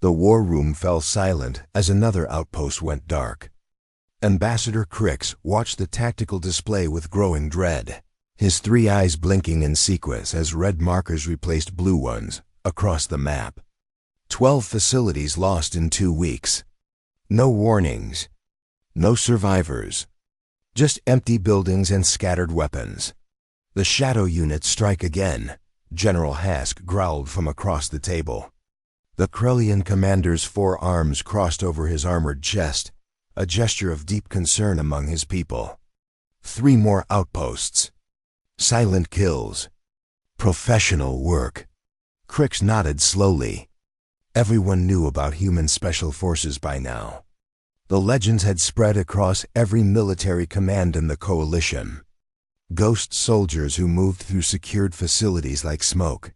The war room fell silent as another outpost went dark. Ambassador Crix watched the tactical display with growing dread, his 3 eyes blinking in sequence as red markers replaced blue ones across the map. 12 facilities lost in 2 weeks. No warnings. No survivors. Just empty buildings and scattered weapons. The shadow units strike again, General Hask growled from across the table. The Krellian commander's 4 arms crossed over his armored chest, a gesture of deep concern among his people. 3 more outposts. Silent kills. Professional work. Crix nodded slowly. Everyone knew about human special forces by now. The legends had spread across every military command in the coalition. Ghost soldiers who moved through secured facilities like smoke.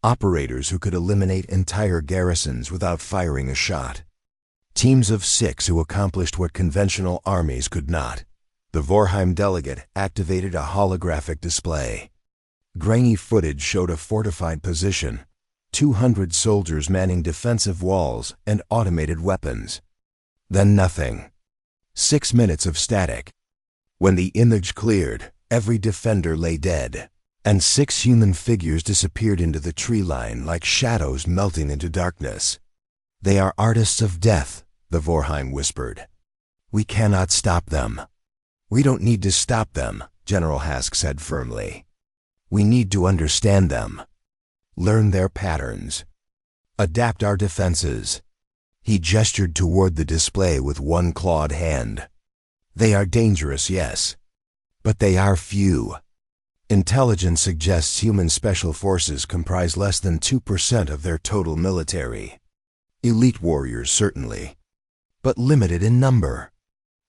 Operators who could eliminate entire garrisons without firing a shot. Teams of 6 who accomplished what conventional armies could not. The Vorheim delegate activated a holographic display. Grainy footage showed a fortified position, 200 soldiers manning defensive walls and automated weapons. Then nothing. 6 minutes of static. When the image cleared, every defender lay dead, and 6 human figures disappeared into the tree line like shadows melting into darkness. They are artists of death, the Vorheim whispered. We cannot stop them. We don't need to stop them, General Hask said firmly. We need to understand them. Learn their patterns. Adapt our defenses. He gestured toward the display with one clawed hand. They are dangerous, yes, but they are few. Intelligence suggests human special forces comprise less than 2% of their total military. Elite warriors, certainly, but limited in number.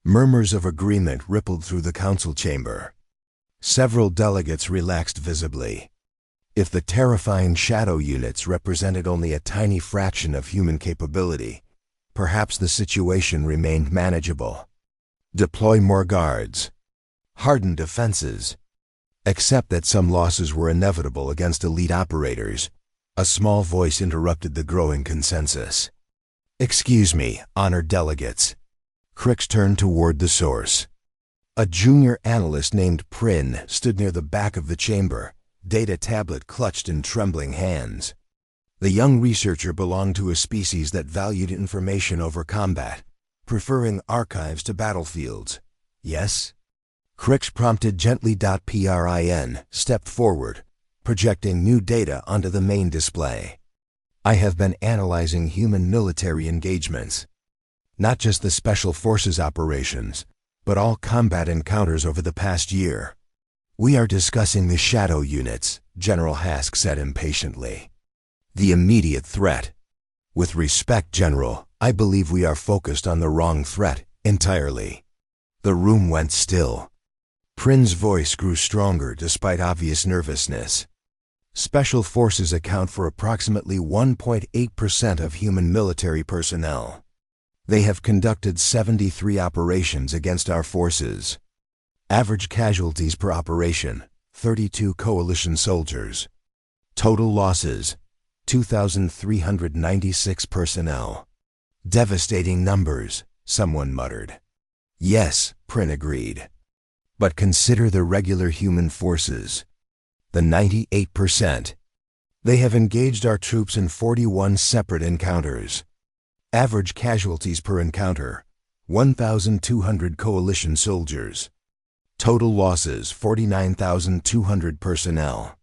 Murmurs of agreement rippled through the council chamber. Several delegates relaxed visibly. If the terrifying shadow units represented only a tiny fraction of human capability, perhaps the situation remained manageable. Deploy more guards. Harden defenses. Accept that some losses were inevitable against elite operators. A small voice interrupted the growing consensus. Excuse me, honored delegates. Crix turned toward the source. A junior analyst named Prin stood near the back of the chamber, data tablet clutched in trembling hands. The young researcher belonged to a species that valued information over combat, preferring archives to battlefields. Yes? Crix prompted gently. Prin stepped forward, projecting new data onto the main display. I have been analyzing human military engagements. Not just the Special Forces operations, but all combat encounters over the past year. We are discussing the shadow units, General Hask said impatiently. The immediate threat. With respect, General, I believe we are focused on the wrong threat entirely. The room went still. Prin's voice grew stronger despite obvious nervousness. Special Forces account for approximately 1.8% of human military personnel. They have conducted 73 operations against our forces. Average casualties per operation, 32 coalition soldiers. Total losses, 2,396 personnel. Devastating numbers, someone muttered. Yes, Prin agreed. But consider the regular human forces. The 98%. They have engaged our troops in 41 separate encounters. Average casualties per encounter, 1,200 coalition soldiers. Total losses, 49,200 personnel.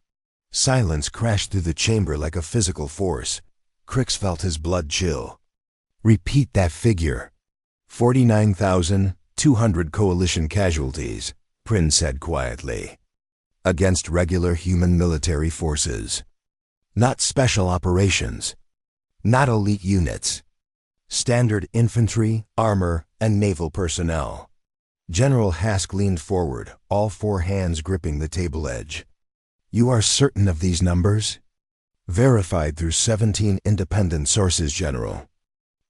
Silence crashed through the chamber like a physical force. Crix felt his blood chill. Repeat that figure. 49,200 coalition casualties, Prin said quietly. Against regular human military forces. Not special operations. Not elite units. Standard infantry, armor, and naval personnel. General Hask leaned forward, all 4 hands gripping the table edge. You are certain of these numbers? Verified through 17 independent sources, General.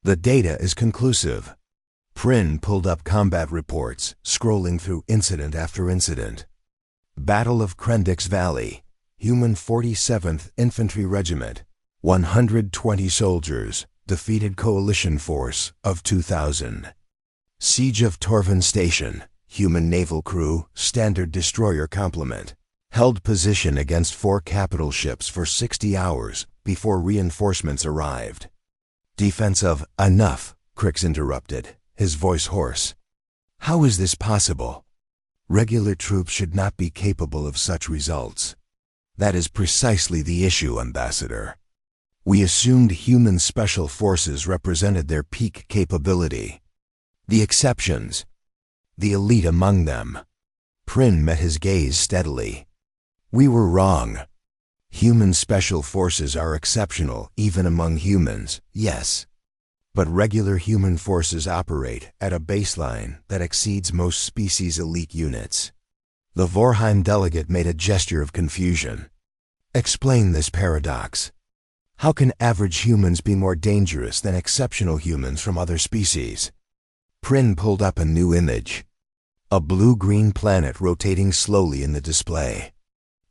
The data is conclusive. Prin pulled up combat reports, scrolling through incident after incident. Battle of Krendix Valley, Human 47th Infantry Regiment, 120 soldiers, defeated coalition force of 2,000. Siege of Torvin Station, human naval crew, standard destroyer complement. Held position against 4 capital ships for 60 hours before reinforcements arrived. Defense of enough, Crix interrupted, his voice hoarse. How is this possible? Regular troops should not be capable of such results. That is precisely the issue, Ambassador. We assumed human special forces represented their peak capability. The exceptions. The elite among them. Prin met his gaze steadily. We were wrong. Human special forces are exceptional even among humans, yes. But regular human forces operate at a baseline that exceeds most species' elite units. The Vorheim delegate made a gesture of confusion. Explain this paradox. How can average humans be more dangerous than exceptional humans from other species? Prin pulled up a new image. A blue-green planet rotating slowly in the display.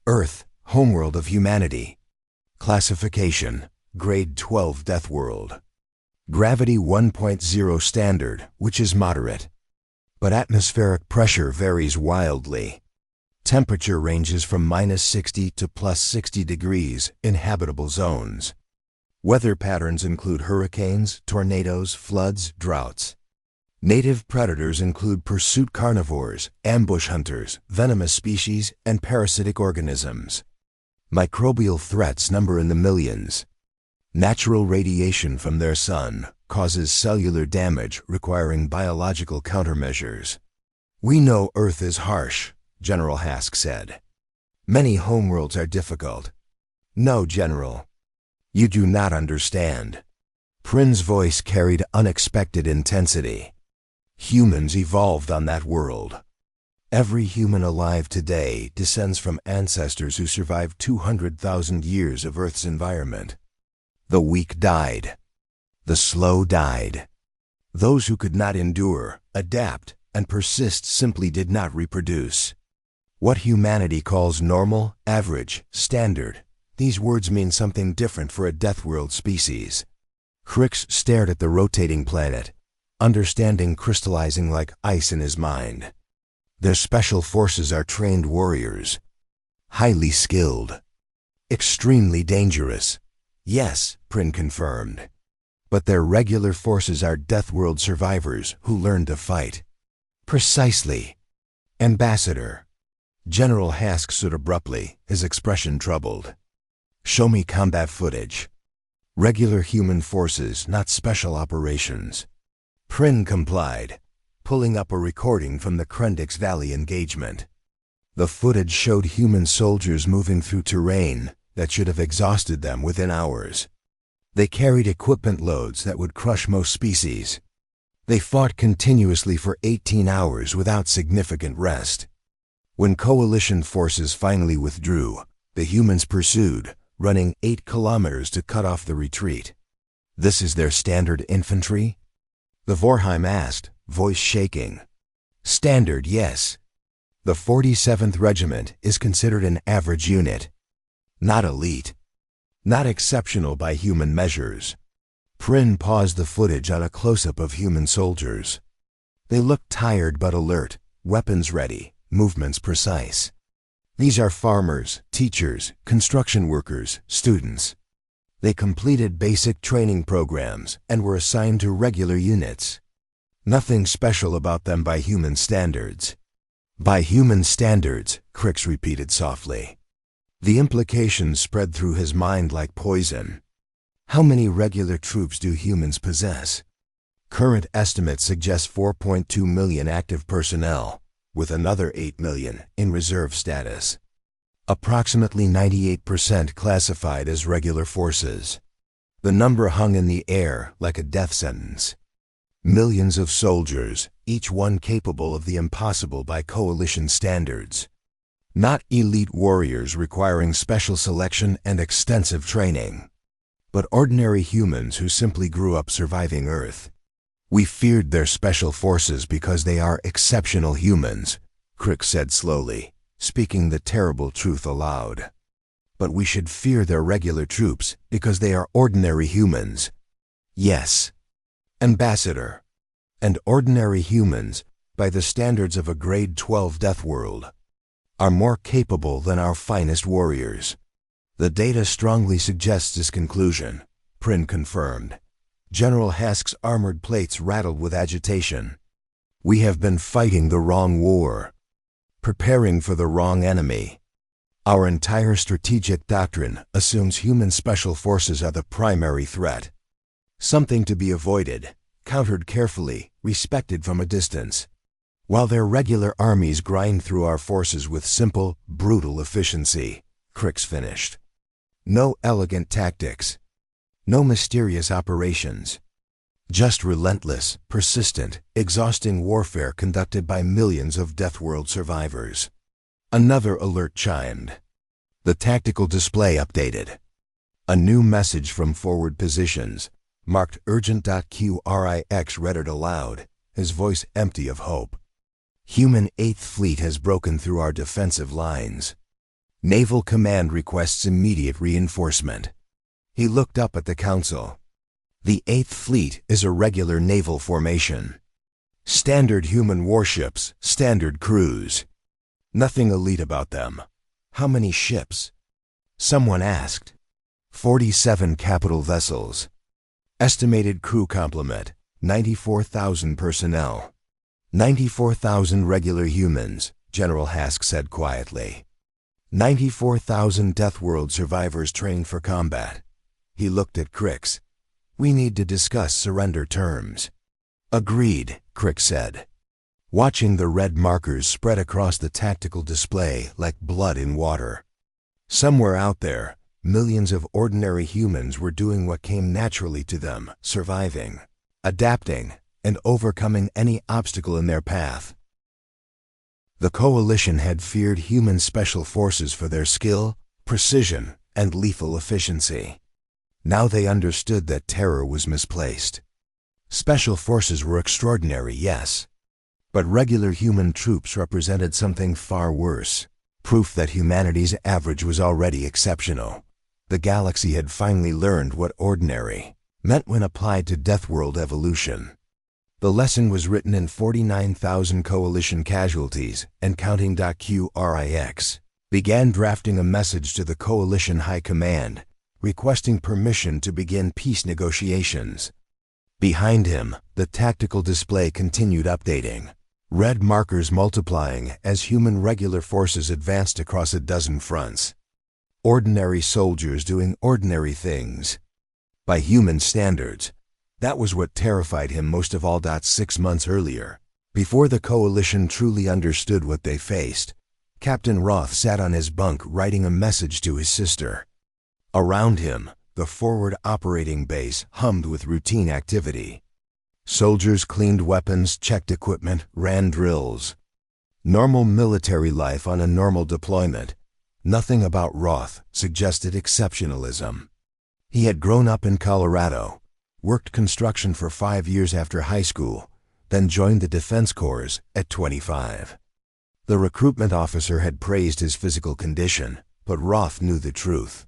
Earth, homeworld of humanity. Classification, Grade 12 Deathworld. Gravity 1.0 standard, which is moderate. But atmospheric pressure varies wildly. Temperature ranges from -60 to +60 degrees in habitable zones. Weather patterns include hurricanes, tornadoes, floods, droughts. Native predators include pursuit carnivores, ambush hunters, venomous species, and parasitic organisms. Microbial threats number in the millions. Natural radiation from their sun causes cellular damage requiring biological countermeasures. We know Earth is harsh, General Hask said. Many homeworlds are difficult. No, General. You do not understand. Prin's voice carried unexpected intensity. Humans evolved on that world. Every human alive today descends from ancestors who survived 200,000 years of Earth's environment. The weak died. The slow died. Those who could not endure, adapt, and persist simply did not reproduce. What humanity calls normal, average, standard, these words mean something different for a deathworld species. Crix stared at the rotating planet, understanding crystallizing like ice in his mind. Their special forces are trained warriors. Highly skilled. Extremely dangerous. Yes, Prin confirmed. But their regular forces are deathworld survivors who learn to fight. Precisely. Ambassador. General Hask stood abruptly, his expression troubled. Show me combat footage. Regular human forces, not special operations. Prin complied, pulling up a recording from the Krendix Valley engagement. The footage showed human soldiers moving through terrain that should have exhausted them within hours. They carried equipment loads that would crush most species. They fought continuously for 18 hours without significant rest. When coalition forces finally withdrew, the humans pursued, running 8 kilometers to cut off the retreat. This is their standard infantry? The Vorheim asked, voice shaking. Standard, yes. The 47th Regiment is considered an average unit. Not elite. Not exceptional by human measures. Prin paused the footage on a close-up of human soldiers. They looked tired but alert, weapons ready, movements precise. These are farmers, teachers, construction workers, students. They completed basic training programs and were assigned to regular units. Nothing special about them by human standards. By human standards, Crix repeated softly. The implications spread through his mind like poison. How many regular troops do humans possess? Current estimates suggest 4.2 million active personnel, with another 8 million in reserve status. Approximately 98% classified as regular forces. The number hung in the air like a death sentence. Millions of soldiers, each one capable of the impossible by coalition standards. Not elite warriors requiring special selection and extensive training, but ordinary humans who simply grew up surviving Earth. We feared their special forces because they are exceptional humans, Crix said slowly, speaking the terrible truth aloud. But we should fear their regular troops because they are ordinary humans. Yes. Ambassador. And ordinary humans, by the standards of a grade 12 deathworld, are more capable than our finest warriors. The data strongly suggests this conclusion, Prin confirmed. General Hask's armored plates rattled with agitation. We have been fighting the wrong war, preparing for the wrong enemy. Our entire strategic doctrine assumes human special forces are the primary threat. Something to be avoided, countered carefully, respected from a distance. While their regular armies grind through our forces with simple, brutal efficiency, Crix finished. No elegant tactics. No mysterious operations. Just relentless, persistent, exhausting warfare conducted by millions of Deathworld survivors. Another alert chimed. The tactical display updated. A new message from forward positions, marked urgent.QRIX, read it aloud, his voice empty of hope. Human 8th Fleet has broken through our defensive lines. Naval Command requests immediate reinforcement. He looked up at the Council. The 8th Fleet is a regular naval formation. Standard human warships, standard crews. Nothing elite about them. How many ships? Someone asked. 47 capital vessels. Estimated crew complement, 94,000 personnel. 94,000 regular humans, General Hask said quietly. 94,000 Deathworld survivors trained for combat. He looked at Crix. We need to discuss surrender terms. Agreed, Crix said. Watching the red markers spread across the tactical display like blood in water. Somewhere out there, millions of ordinary humans were doing what came naturally to them, surviving, adapting, and overcoming any obstacle in their path. The Coalition had feared human special forces for their skill, precision, and lethal efficiency. Now they understood that terror was misplaced. Special forces were extraordinary, yes. But regular human troops represented something far worse. Proof that humanity's average was already exceptional. The galaxy had finally learned what ordinary meant when applied to Deathworld evolution. The lesson was written in 49,000 Coalition casualties and counting. QRIX began drafting a message to the Coalition High Command, requesting permission to begin peace negotiations. Behind him, the tactical display continued updating, red markers multiplying as human regular forces advanced across a dozen fronts. Ordinary soldiers doing ordinary things. By human standards, that was what terrified him most of all. 6 months earlier, before the Coalition truly understood what they faced, Captain Roth sat on his bunk writing a message to his sister. Around him, the forward operating base hummed with routine activity. Soldiers cleaned weapons, checked equipment, ran drills. Normal military life on a normal deployment. Nothing about Roth suggested exceptionalism. He had grown up in Colorado, worked construction for 5 years after high school, then joined the Defense Corps at 25. The recruitment officer had praised his physical condition, but Roth knew the truth.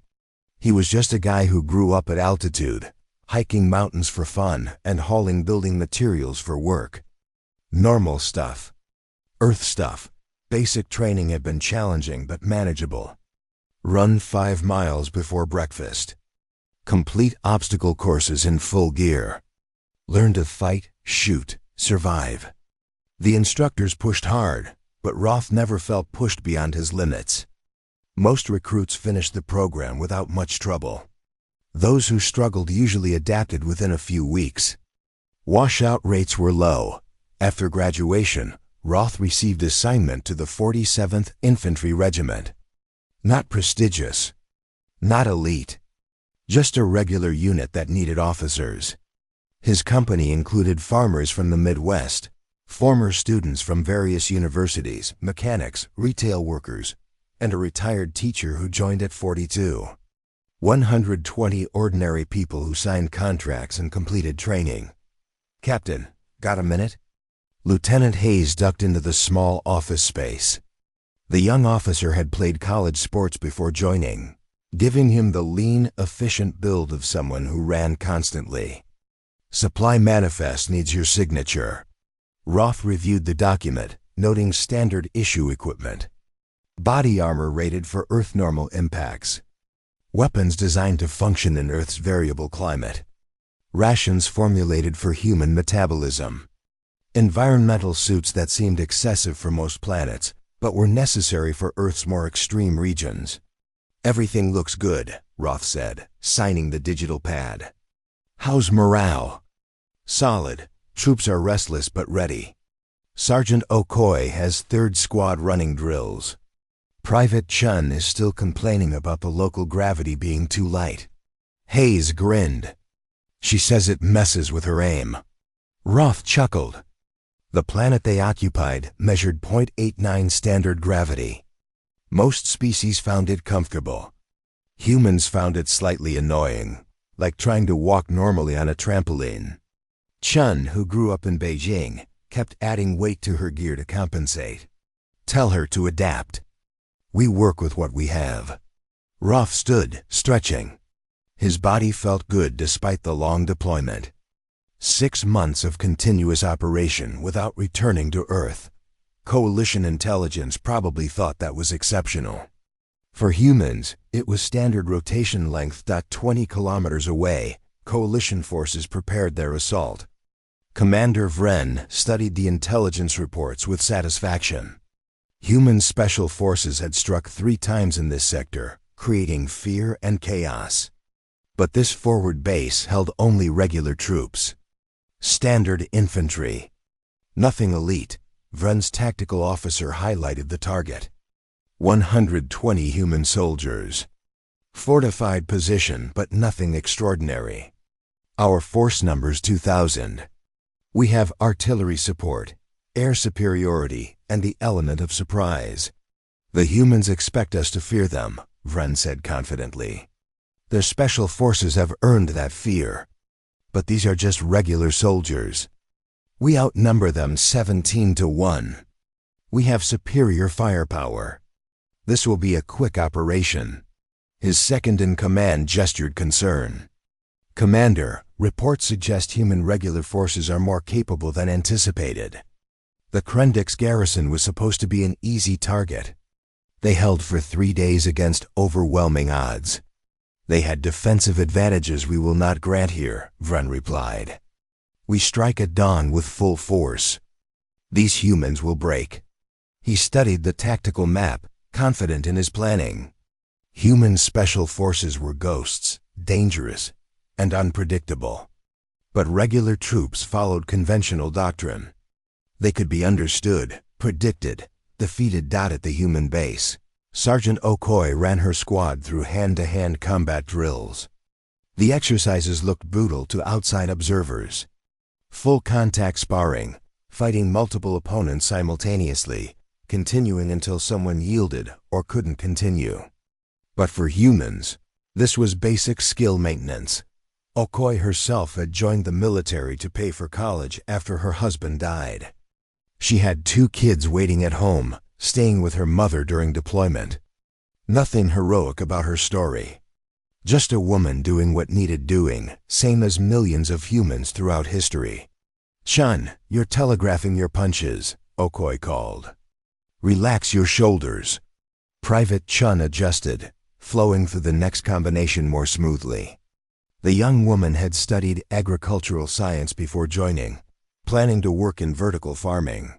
He was just a guy who grew up at altitude, hiking mountains for fun and hauling building materials for work. Normal stuff. Earth stuff. Basic training had been challenging but manageable. Run 5 miles before breakfast. Complete obstacle courses in full gear. Learn to fight, shoot, survive. The instructors pushed hard, but Roth never felt pushed beyond his limits. Most recruits finished the program without much trouble. Those who struggled usually adapted within a few weeks. Washout rates were low. After graduation, Roth received assignment to the 47th Infantry Regiment. Not prestigious. Not elite. Just a regular unit that needed officers. His company included farmers from the Midwest, former students from various universities, mechanics, retail workers, and a retired teacher who joined at 42. 120 ordinary people who signed contracts and completed training. Captain, got a minute? Lieutenant Hayes ducked into the small office space. The young officer had played college sports before joining, giving him the lean, efficient build of someone who ran constantly. Supply manifest needs your signature. Roth reviewed the document, noting standard issue equipment. Body armor rated for Earth normal impacts. Weapons designed to function in Earth's variable climate. Rations formulated for human metabolism. Environmental suits that seemed excessive for most planets, but were necessary for Earth's more extreme regions. Everything looks good, Roth said, signing the digital pad. How's morale? Solid. Troops are restless but ready. Sergeant Okoye has 3rd Squad running drills. Private Chun is still complaining about the local gravity being too light. Hayes grinned. She says it messes with her aim. Roth chuckled. The planet they occupied measured 0.89 standard gravity. Most species found it comfortable. Humans found it slightly annoying, like trying to walk normally on a trampoline. Chun, who grew up in Beijing, kept adding weight to her gear to compensate. Tell her to adapt. We work with what we have. Roth stood, stretching. His body felt good despite the long deployment. 6 months of continuous operation without returning to Earth. Coalition intelligence probably thought that was exceptional. For humans, it was standard rotation length. 20 kilometers away, Coalition forces prepared their assault. Commander Vren studied the intelligence reports with satisfaction. Human special forces had struck 3 times in this sector, creating fear and chaos. But this forward base held only regular troops. Standard infantry. Nothing elite. Vren's tactical officer highlighted the target. 120 human soldiers. Fortified position, but nothing extraordinary. Our force number's 2,000. We have artillery support, air superiority, and the element of surprise. The humans expect us to fear them, Vren said confidently. Their special forces have earned that fear. But these are just regular soldiers. We outnumber them 17 to 1. We have superior firepower. This will be a quick operation. His second-in-command gestured concern. Commander, reports suggest human regular forces are more capable than anticipated. The Krendix garrison was supposed to be an easy target. They held for 3 days against overwhelming odds. They had defensive advantages we will not grant here, Vren replied. We strike at dawn with full force. These humans will break. He studied the tactical map, confident in his planning. Human special forces were ghosts, dangerous, and unpredictable. But regular troops followed conventional doctrine. They could be understood, predicted, defeated. At the human base, Sergeant Okoye ran her squad through hand-to-hand combat drills. The exercises looked brutal to outside observers. Full contact sparring, fighting multiple opponents simultaneously, continuing until someone yielded or couldn't continue. But for humans, this was basic skill maintenance. Okoye herself had joined the military to pay for college after her husband died. She had 2 kids waiting at home, staying with her mother during deployment. Nothing heroic about her story. Just a woman doing what needed doing, same as millions of humans throughout history. Chun, you're telegraphing your punches, Okoye called. Relax your shoulders. Private Chun adjusted, flowing through the next combination more smoothly. The young woman had studied agricultural science before joining, planning to work in vertical farming.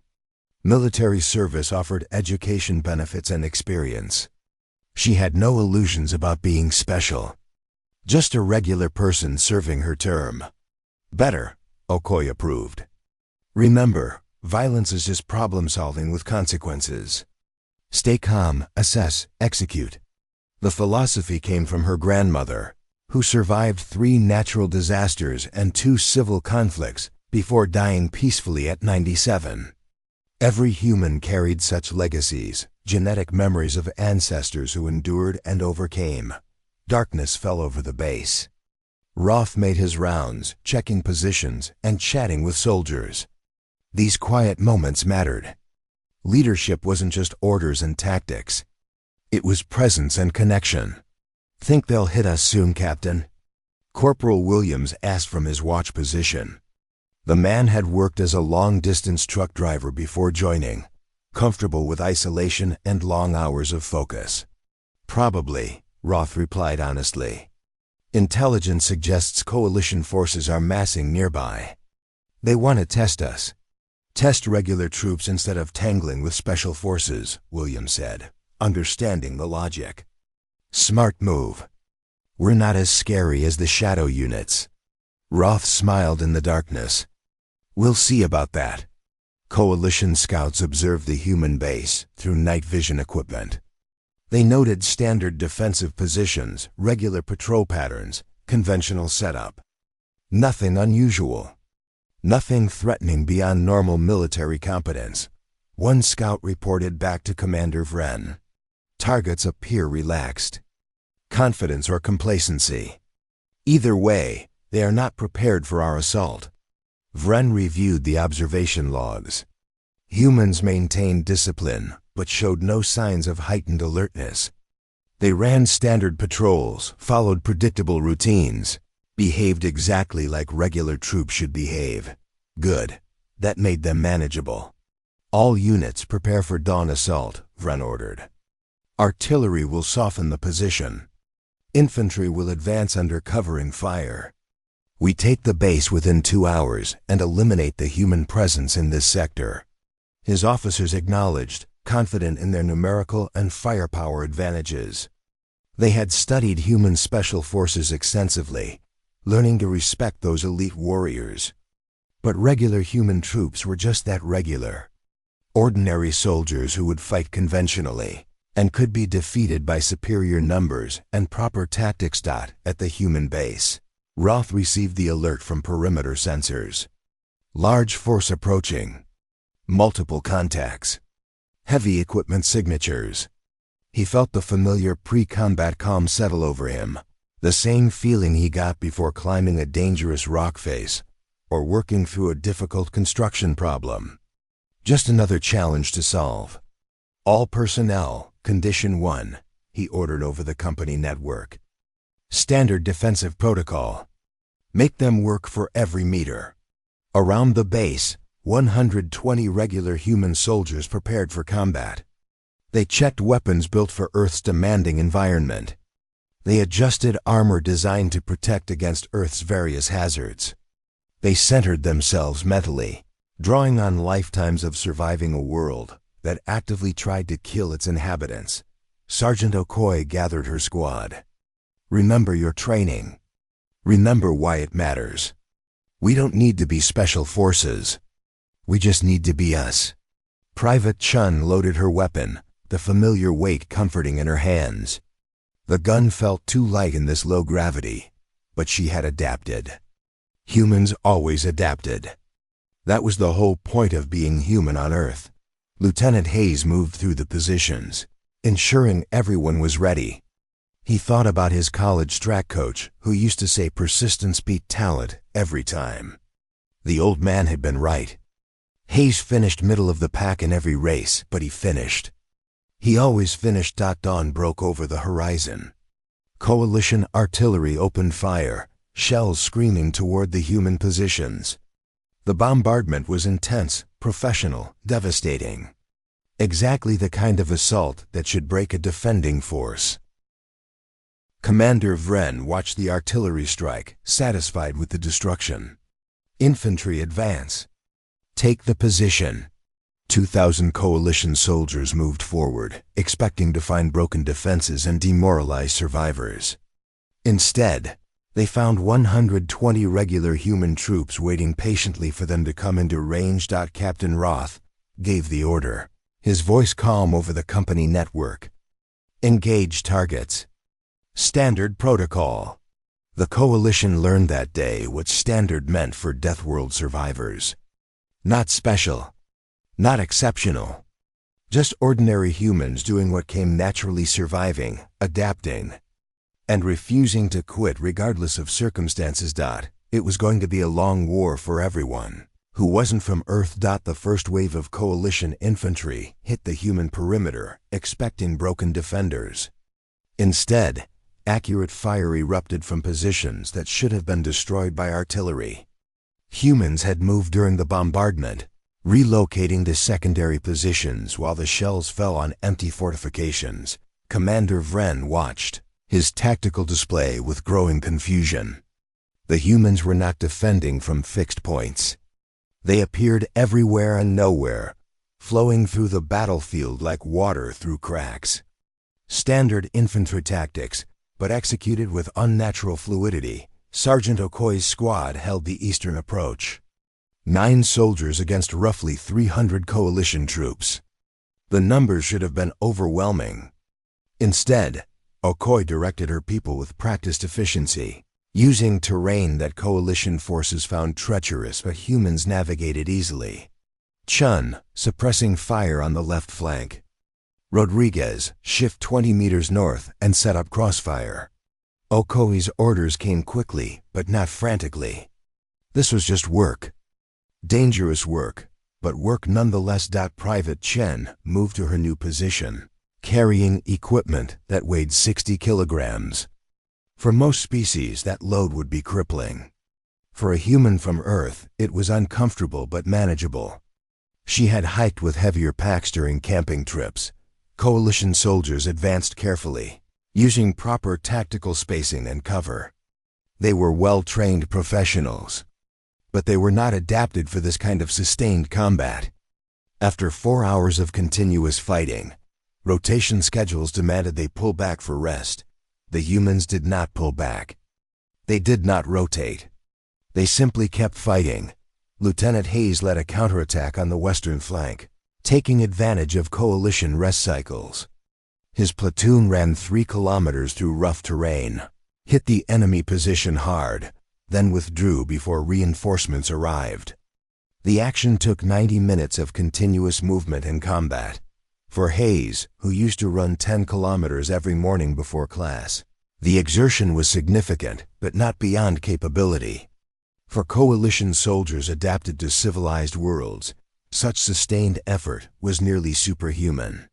Military service offered education benefits and experience. She had no illusions about being special. Just a regular person serving her term. Better, Okoye approved. Remember, violence is just problem-solving with consequences. Stay calm, assess, execute. The philosophy came from her grandmother, who survived 3 natural disasters and 2 civil conflicts before dying peacefully at 97. Every human carried such legacies, genetic memories of ancestors who endured and overcame. Darkness fell over the base. Roth made his rounds, checking positions and chatting with soldiers. These quiet moments mattered. Leadership wasn't just orders and tactics. It was presence and connection. Think they'll hit us soon, Captain? Corporal Williams asked from his watch position. The man had worked as a long-distance truck driver before joining, comfortable with isolation and long hours of focus. Probably, Roth replied honestly. Intelligence suggests coalition forces are massing nearby. They want to test us. Test regular troops instead of tangling with special forces, Williams said, understanding the logic. Smart move. We're not as scary as the shadow units. Roth smiled in the darkness. We'll see about that. Coalition scouts observed the human base through night vision equipment. They noted standard defensive positions, regular patrol patterns, conventional setup. Nothing unusual. Nothing threatening beyond normal military competence. One scout reported back to Commander Vren. Targets appear relaxed. Confidence or complacency. Either way, they are not prepared for our assault. Vren reviewed the observation logs. Humans maintained discipline, but showed no signs of heightened alertness. They ran standard patrols, followed predictable routines, behaved exactly like regular troops should behave. Good. That made them manageable. All units prepare for dawn assault, Vren ordered. Artillery will soften the position. Infantry will advance under covering fire. We take the base within 2 hours and eliminate the human presence in this sector. His officers acknowledged, confident in their numerical and firepower advantages. They had studied human special forces extensively, learning to respect those elite warriors. But regular human troops were just that regular. Ordinary soldiers who would fight conventionally and could be defeated by superior numbers and proper tactics. At the human base, Roth received the alert from perimeter sensors. Large force approaching. Multiple contacts. Heavy equipment signatures. He felt the familiar pre-combat calm settle over him, the same feeling he got before climbing a dangerous rock face or working through a difficult construction problem. Just another challenge to solve. All personnel, Condition 1, he ordered over the company network. Standard defensive protocol. Make them work for every meter. Around the base, 120 regular human soldiers prepared for combat. They checked weapons built for Earth's demanding environment. They adjusted armor designed to protect against Earth's various hazards. They centered themselves mentally, drawing on lifetimes of surviving a world that actively tried to kill its inhabitants. Sergeant Okoye gathered her squad. Remember your training. Remember why it matters. We don't need to be special forces. We just need to be us. Private Chun loaded her weapon, the familiar weight comforting in her hands. The gun felt too light in this low gravity, but she had adapted. Humans always adapted. That was the whole point of being human on Earth. Lieutenant Hayes moved through the positions, ensuring everyone was ready. He thought about his college track coach, who used to say persistence beat talent every time. The old man had been right. Hayes finished middle of the pack in every race, but he finished. He always finished. Dawn broke over the horizon. Coalition artillery opened fire, shells screaming toward the human positions. The bombardment was intense, professional, devastating. Exactly the kind of assault that should break a defending force. Commander Vren watched the artillery strike, satisfied with the destruction. Infantry advance. Take the position. 2,000 coalition soldiers moved forward, expecting to find broken defenses and demoralize survivors. Instead, they found 120 regular human troops waiting patiently for them to come into range. Captain Roth gave the order, his voice calm over the company network. Engage targets. Standard protocol. The coalition learned that day what standard meant for deathworld survivors. Not special. Not exceptional. Just ordinary humans doing what came naturally, surviving, adapting, and refusing to quit regardless of circumstances. It was going to be a long war for everyone who wasn't from Earth. The first wave of coalition infantry hit the human perimeter, expecting broken defenders. Instead, Accurate fire erupted from positions that should have been destroyed by artillery. Humans had moved during the bombardment, relocating to secondary positions while the shells fell on empty fortifications. Commander Vren watched, his tactical display with growing confusion. The humans were not defending from fixed points. They appeared everywhere and nowhere, flowing through the battlefield like water through cracks. Standard infantry tactics, but executed with unnatural fluidity. Sergeant Okoy's squad held the eastern approach. 9 soldiers against roughly 300 coalition troops. The numbers should have been overwhelming. Instead, Okoy directed her people with practiced efficiency, using terrain that coalition forces found treacherous but humans navigated easily. Chun, suppressing fire on the left flank. Rodriguez, shift 20 meters north and set up crossfire. Okoy's orders came quickly, but not frantically. This was just work. Dangerous work, but work nonetheless. Private Chen moved to her new position, carrying equipment that weighed 60 kilograms. For most species, that load would be crippling. For a human from Earth, it was uncomfortable but manageable. She had hiked with heavier packs during camping trips. Coalition soldiers advanced carefully, using proper tactical spacing and cover. They were well-trained professionals, but they were not adapted for this kind of sustained combat. After 4 hours of continuous fighting, rotation schedules demanded they pull back for rest. The humans did not pull back. They did not rotate. They simply kept fighting. Lieutenant Hayes led a counterattack on the western flank, taking advantage of coalition rest cycles. His platoon ran 3 kilometers through rough terrain, hit the enemy position hard, then withdrew before reinforcements arrived. The action took 90 minutes of continuous movement and combat. For Hayes, who used to run 10 kilometers every morning before class, the exertion was significant, but not beyond capability. For coalition soldiers adapted to civilized worlds, such sustained effort was nearly superhuman.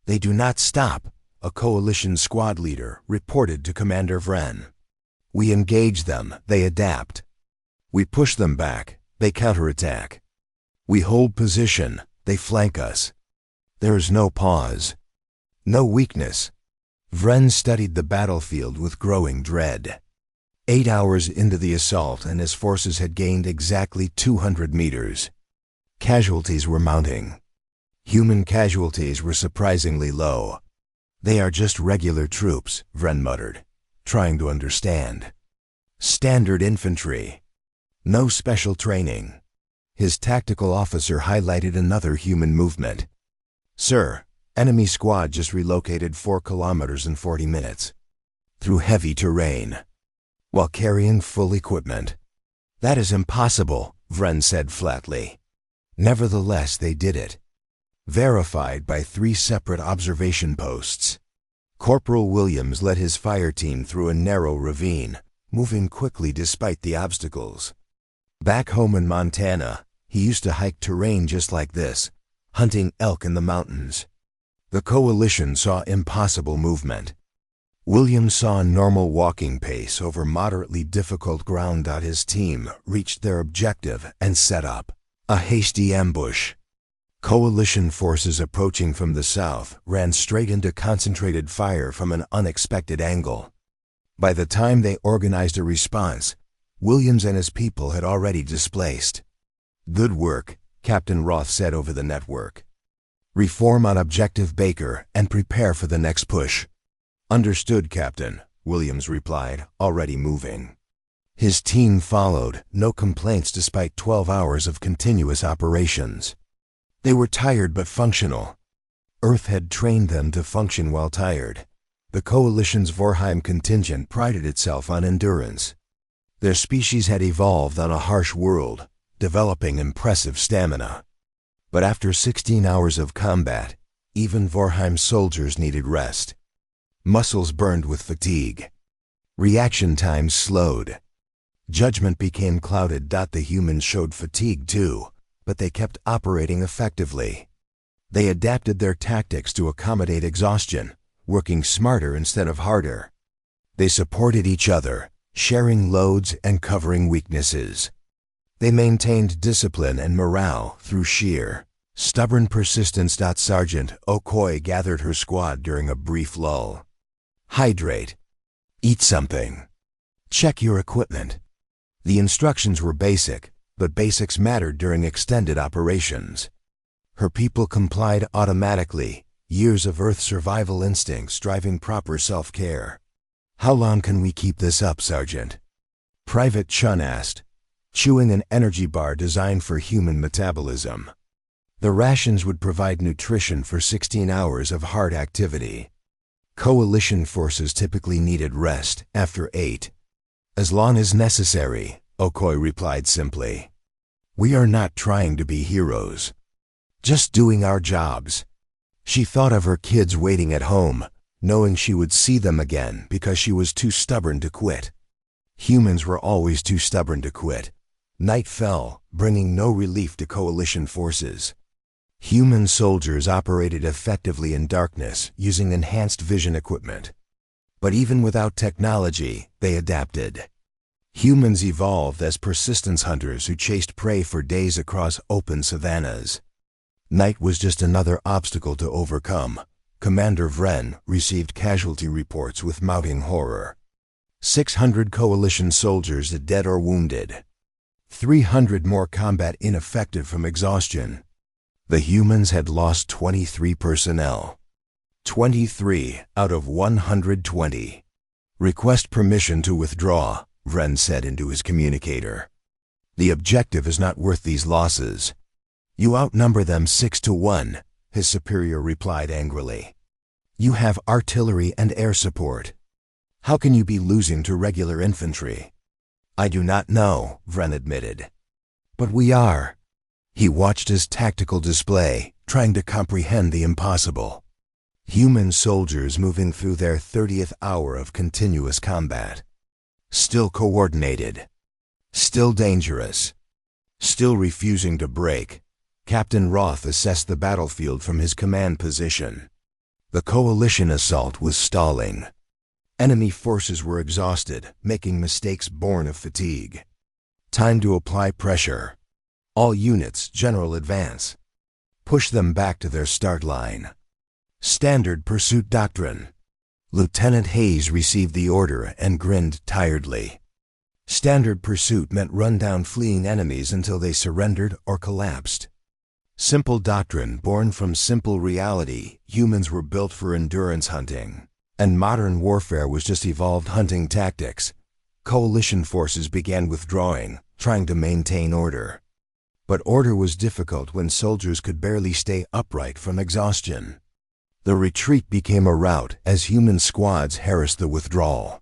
"They do not stop," a coalition squad leader reported to Commander Vren. "We engage them, they adapt. We push them back, they counterattack. We hold position, they flank us. There is no pause, no weakness." Vren studied the battlefield with growing dread. 8 hours into the assault and his forces had gained exactly 200 meters. Casualties were mounting. Human casualties were surprisingly low. "They are just regular troops," Vren muttered, trying to understand. "Standard infantry. No special training." His tactical officer highlighted another human movement. "Sir, enemy squad just relocated 4 kilometers in 40 minutes. Through heavy terrain, while carrying full equipment." "That is impossible," Vren said flatly. Nevertheless, they did it. Verified by 3 separate observation posts. Corporal Williams led his fire team through a narrow ravine, moving quickly despite the obstacles. Back home in Montana, he used to hike terrain just like this, hunting elk in the mountains. The coalition saw impossible movement. Williams saw a normal walking pace over moderately difficult ground. His team reached their objective and set up a hasty ambush. Coalition forces approaching from the south ran straight into concentrated fire from an unexpected angle. By the time they organized a response, Williams and his people had already displaced. "Good work," Captain Roth said over the network. "Reform on Objective Baker and prepare for the next push." "Understood, Captain," Williams replied, already moving. His team followed, no complaints despite 12 hours of continuous operations. They were tired but functional. Earth had trained them to function while tired. The coalition's Vorheim contingent prided itself on endurance. Their species had evolved on a harsh world, developing impressive stamina. But after 16 hours of combat, even Vorheim soldiers needed rest. Muscles burned with fatigue. Reaction times slowed. Judgment became clouded. The humans showed fatigue too, but they kept operating effectively. They adapted their tactics to accommodate exhaustion, working smarter instead of harder. They supported each other, sharing loads and covering weaknesses. They maintained discipline and morale through sheer, stubborn persistence. Sergeant Okoye gathered her squad during a brief lull. Hydrate. Eat something. Check your equipment. The instructions were basic, but basics mattered during extended operations. Her people complied automatically, years of Earth survival instincts driving proper self-care. How long can we keep this up, Sergeant? Private Chun asked, chewing an energy bar designed for human metabolism. The rations would provide nutrition for 16 hours of hard activity. Coalition forces typically needed rest after 8. As long as necessary, Okoye replied simply. We are not trying to be heroes. Just doing our jobs. She thought of her kids waiting at home, knowing she would see them again because she was too stubborn to quit. Humans were always too stubborn to quit. Night fell, bringing no relief to coalition forces. Human soldiers operated effectively in darkness using enhanced vision equipment. But even without technology, they adapted. Humans evolved as persistence hunters who chased prey for days across open savannas. Night was just another obstacle to overcome. Commander Vren received casualty reports with mounting horror. 600 coalition soldiers dead or wounded. 300 more combat ineffective from exhaustion. The humans had lost 23 personnel. 23 out of 120. Request permission to withdraw, Vren said into his communicator. The objective is not worth these losses. You outnumber them 6-1, his superior replied angrily. You have artillery and air support. How can you be losing to regular infantry? I do not know, Vren admitted. But we are. He watched his tactical display, trying to comprehend the impossible. Human soldiers moving through their 30th hour of continuous combat. Still coordinated. Still dangerous. Still refusing to break. Captain Roth assessed the battlefield from his command position. The coalition assault was stalling. Enemy forces were exhausted, making mistakes born of fatigue. Time to apply pressure. All units, general advance. Push them back to their start line. Standard pursuit doctrine. Lieutenant Hayes received the order and grinned tiredly. Standard pursuit meant run down fleeing enemies until they surrendered or collapsed. Simple doctrine born from simple reality. Humans were built for endurance hunting, and modern warfare was just evolved hunting tactics. Coalition forces began withdrawing, trying to maintain order. But order was difficult when soldiers could barely stay upright from exhaustion. The retreat became a rout as human squads harassed the withdrawal.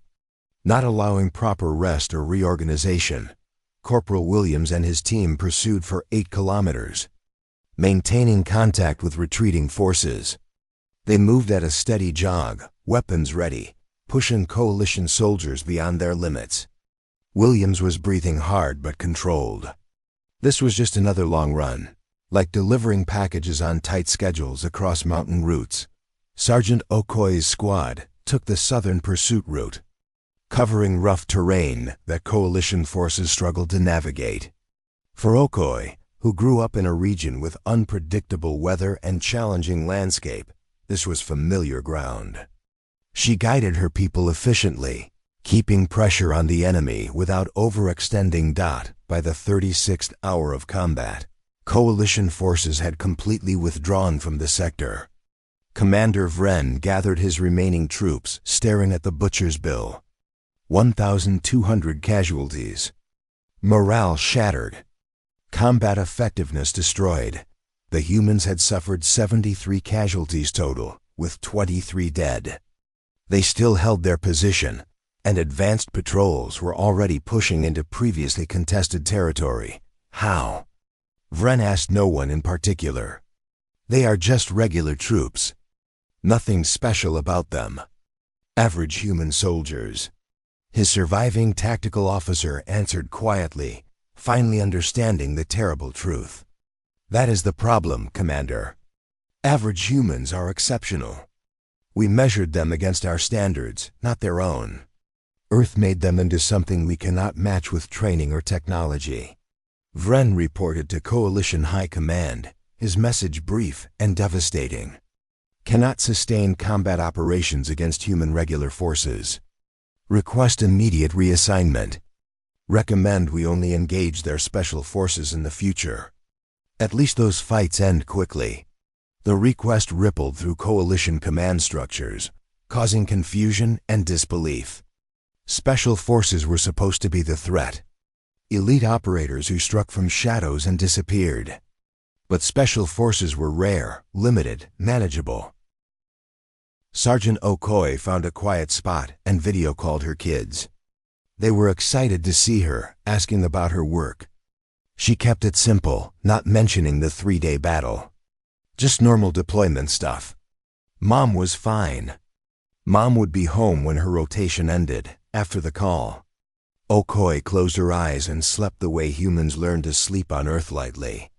Not allowing proper rest or reorganization, Corporal Williams and his team pursued for 8 kilometers. Maintaining contact with retreating forces. They moved at a steady jog, weapons ready, pushing coalition soldiers beyond their limits. Williams was breathing hard but controlled. This was just another long run, like delivering packages on tight schedules across mountain routes. Sergeant Okoye's squad took the southern pursuit route, covering rough terrain that coalition forces struggled to navigate. For Okoye, who grew up in a region with unpredictable weather and challenging landscape, this was familiar ground. She guided her people efficiently, keeping pressure on the enemy without overextending. By the 36th hour of combat, coalition forces had completely withdrawn from the sector. Commander Vren gathered his remaining troops, staring at the butcher's bill. 1,200 casualties. Morale shattered. Combat effectiveness destroyed. The humans had suffered 73 casualties total, with 23 dead. They still held their position, and advanced patrols were already pushing into previously contested territory. How? Vren asked no one in particular. They are just regular troops. Nothing special about them. Average human soldiers. His surviving tactical officer answered quietly, finally understanding the terrible truth. That is the problem, Commander. Average humans are exceptional. We measured them against our standards, not their own. Earth made them into something we cannot match with training or technology. Vren reported to Coalition High Command, his message brief and devastating. Cannot sustain combat operations against human regular forces. Request immediate reassignment. Recommend we only engage their special forces in the future. At least those fights end quickly. The request rippled through Coalition command structures, causing confusion and disbelief. Special forces were supposed to be the threat. Elite operators who struck from shadows and disappeared. But special forces were rare, limited, manageable. Sergeant Okoye found a quiet spot and video called her kids. They were excited to see her, asking about her work. She kept it simple, not mentioning the 3-day battle. Just normal deployment stuff. Mom was fine. Mom would be home when her rotation ended, after the call. Okoye closed her eyes and slept the way humans learn to sleep on Earth lightly.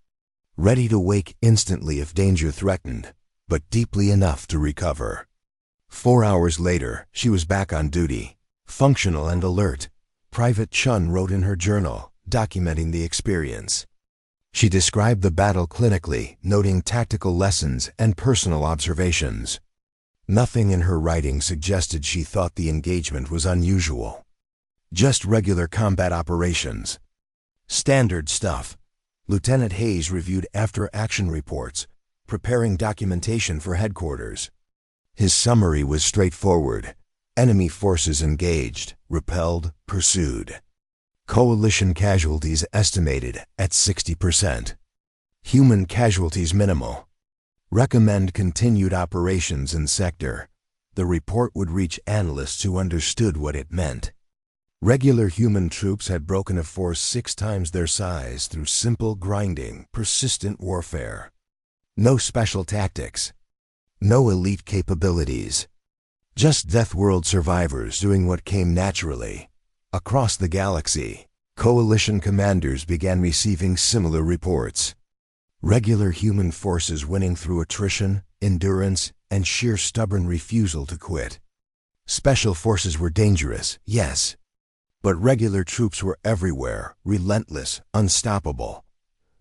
Ready to wake instantly if danger threatened, but deeply enough to recover. 4 hours later, she was back on duty, functional and alert. Private Chun wrote in her journal, documenting the experience. She described the battle clinically, noting tactical lessons and personal observations. Nothing in her writing suggested she thought the engagement was unusual. Just regular combat operations. Standard stuff. Lieutenant Hayes reviewed after-action reports, preparing documentation for headquarters. His summary was straightforward. Enemy forces engaged, repelled, pursued. Coalition casualties estimated at 60%. Human casualties minimal. Recommend continued operations in sector. The report would reach analysts who understood what it meant. Regular human troops had broken a force 6 times their size through simple grinding, persistent warfare. No special tactics. No elite capabilities. Just deathworld survivors doing what came naturally. Across the galaxy, Coalition commanders began receiving similar reports. Regular human forces winning through attrition, endurance, and sheer stubborn refusal to quit. Special forces were dangerous, yes. But regular troops were everywhere, relentless, unstoppable.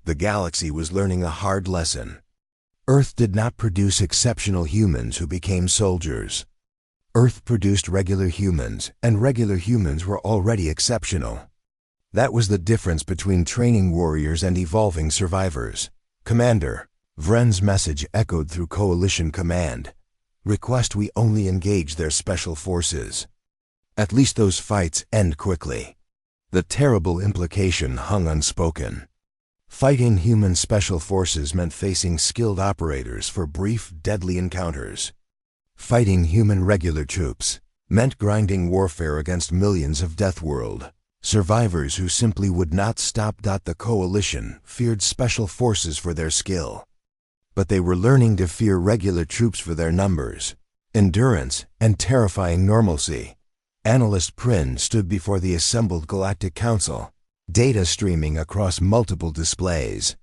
The galaxy was learning a hard lesson. Earth did not produce exceptional humans who became soldiers. Earth produced regular humans, and regular humans were already exceptional. That was the difference between training warriors and evolving survivors. Commander, Vren's message echoed through Coalition Command. Request we only engage their special forces. At least those fights end quickly. The terrible implication hung unspoken. Fighting human special forces meant facing skilled operators for brief, deadly encounters. Fighting human regular troops meant grinding warfare against millions of deathworld survivors who simply would not stop. The Coalition feared special forces for their skill. But they were learning to fear regular troops for their numbers, endurance, and terrifying normalcy. Analyst Prin stood before the assembled Galactic Council, data streaming across multiple displays.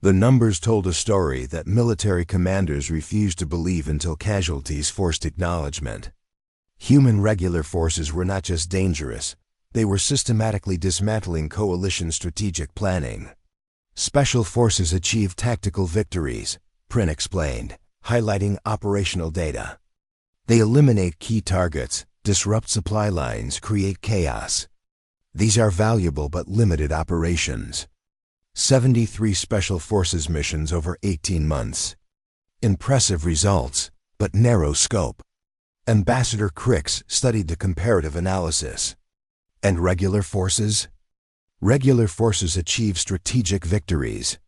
The numbers told a story that military commanders refused to believe until casualties forced acknowledgement. Human regular forces were not just dangerous, they were systematically dismantling Coalition strategic planning. Special forces achieved tactical victories, Prin explained, highlighting operational data. They eliminate key targets, disrupt supply lines, create chaos. These are valuable but limited operations. 73 Special Forces missions over 18 months. Impressive results, but narrow scope. Ambassador Crix studied the comparative analysis. And regular forces? Regular forces achieve strategic victories.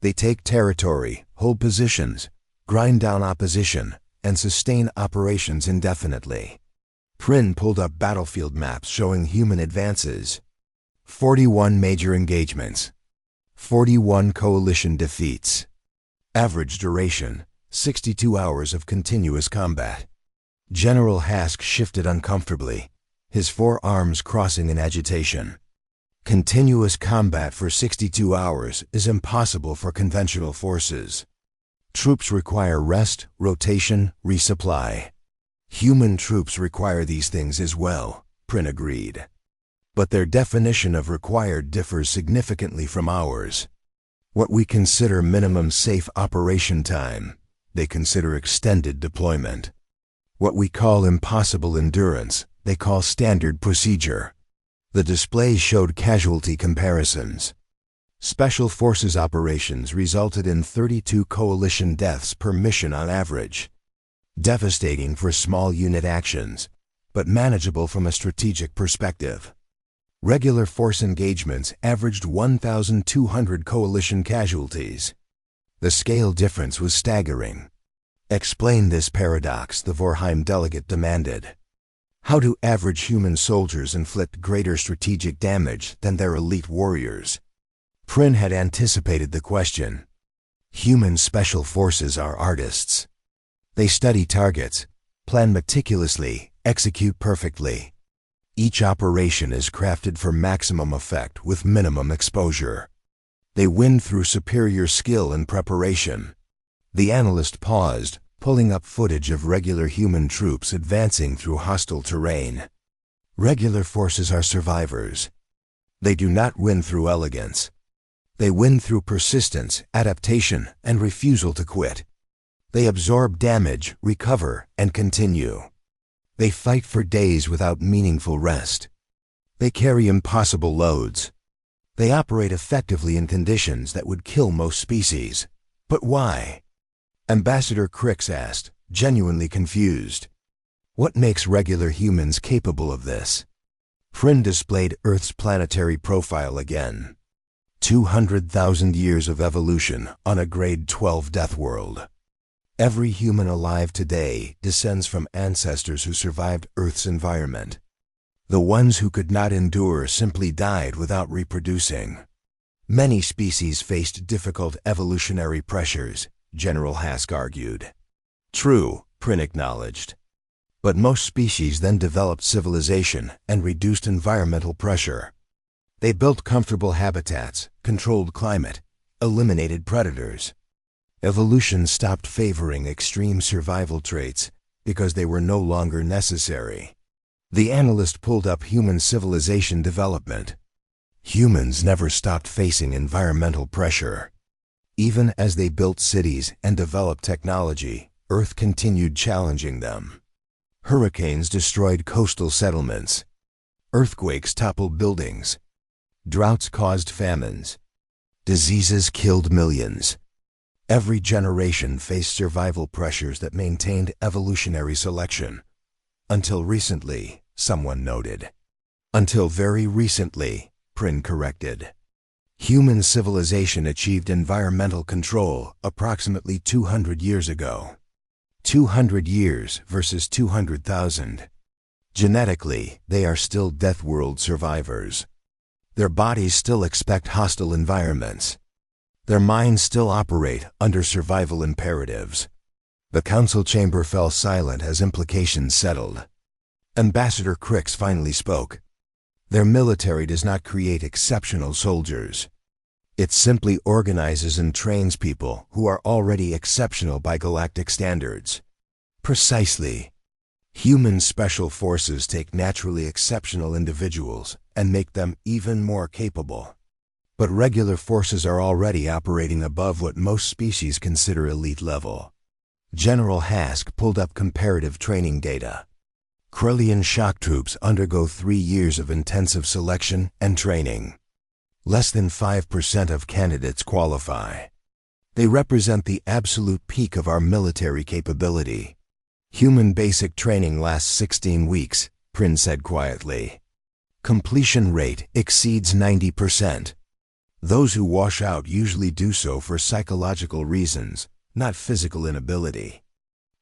They take territory, hold positions, grind down opposition, and sustain operations indefinitely. Prin pulled up battlefield maps showing human advances. 41 major engagements. 41 Coalition defeats. Average duration, 62 hours of continuous combat. General Hask shifted uncomfortably, his forearms crossing in agitation. Continuous combat for 62 hours is impossible for conventional forces. Troops require rest, rotation, resupply. Human troops require these things as well, Prin agreed. But their definition of required differs significantly from ours. What we consider minimum safe operation time, they consider extended deployment. What we call impossible endurance, they call standard procedure. The displays showed casualty comparisons. Special Forces operations resulted in 32 coalition deaths per mission on average. Devastating for small unit actions, but manageable from a strategic perspective. Regular force engagements averaged 1,200 coalition casualties. The scale difference was staggering. Explain this paradox, the Vorheim delegate demanded. How do average human soldiers inflict greater strategic damage than their elite warriors? Prin had anticipated the question. Human special forces are artists. They study targets, plan meticulously, execute perfectly. Each operation is crafted for maximum effect with minimum exposure. They win through superior skill and preparation. The analyst paused, pulling up footage of regular human troops advancing through hostile terrain. Regular forces are survivors. They do not win through elegance. They win through persistence, adaptation, and refusal to quit. They absorb damage, recover, and continue. They fight for days without meaningful rest. They carry impossible loads. They operate effectively in conditions that would kill most species. But why? Ambassador Crix asked, genuinely confused. What makes regular humans capable of this? Prin displayed Earth's planetary profile again. 200,000 years of evolution on a grade 12 deathworld. Every human alive today descends from ancestors who survived Earth's environment. The ones who could not endure simply died without reproducing. Many species faced difficult evolutionary pressures, General Hask argued. True, Prin acknowledged. But most species then developed civilization and reduced environmental pressure. They built comfortable habitats, controlled climate, eliminated predators. Evolution stopped favoring extreme survival traits because they were no longer necessary. The analyst pulled up human civilization development. Humans never stopped facing environmental pressure. Even as they built cities and developed technology, Earth continued challenging them. Hurricanes destroyed coastal settlements. Earthquakes toppled buildings. Droughts caused famines. Diseases killed millions. Every generation faced survival pressures that maintained evolutionary selection. Until recently, someone noted. Until very recently, Prin corrected. Human civilization achieved environmental control approximately 200 years ago. 200 years versus 200,000. Genetically, they are still deathworld survivors. Their bodies still expect hostile environments. Their minds still operate under survival imperatives. The council chamber fell silent as implications settled. Ambassador Crix finally spoke. Their military does not create exceptional soldiers. It simply organizes and trains people who are already exceptional by galactic standards. Precisely. Human special forces take naturally exceptional individuals and make them even more capable. But regular forces are already operating above what most species consider elite level. General Hask pulled up comparative training data. Krellian shock troops undergo 3 years of intensive selection and training. Less than 5% of candidates qualify. They represent the absolute peak of our military capability. Human basic training lasts 16 weeks, Prin said quietly. Completion rate exceeds 90%. Those who wash out usually do so for psychological reasons, not physical inability.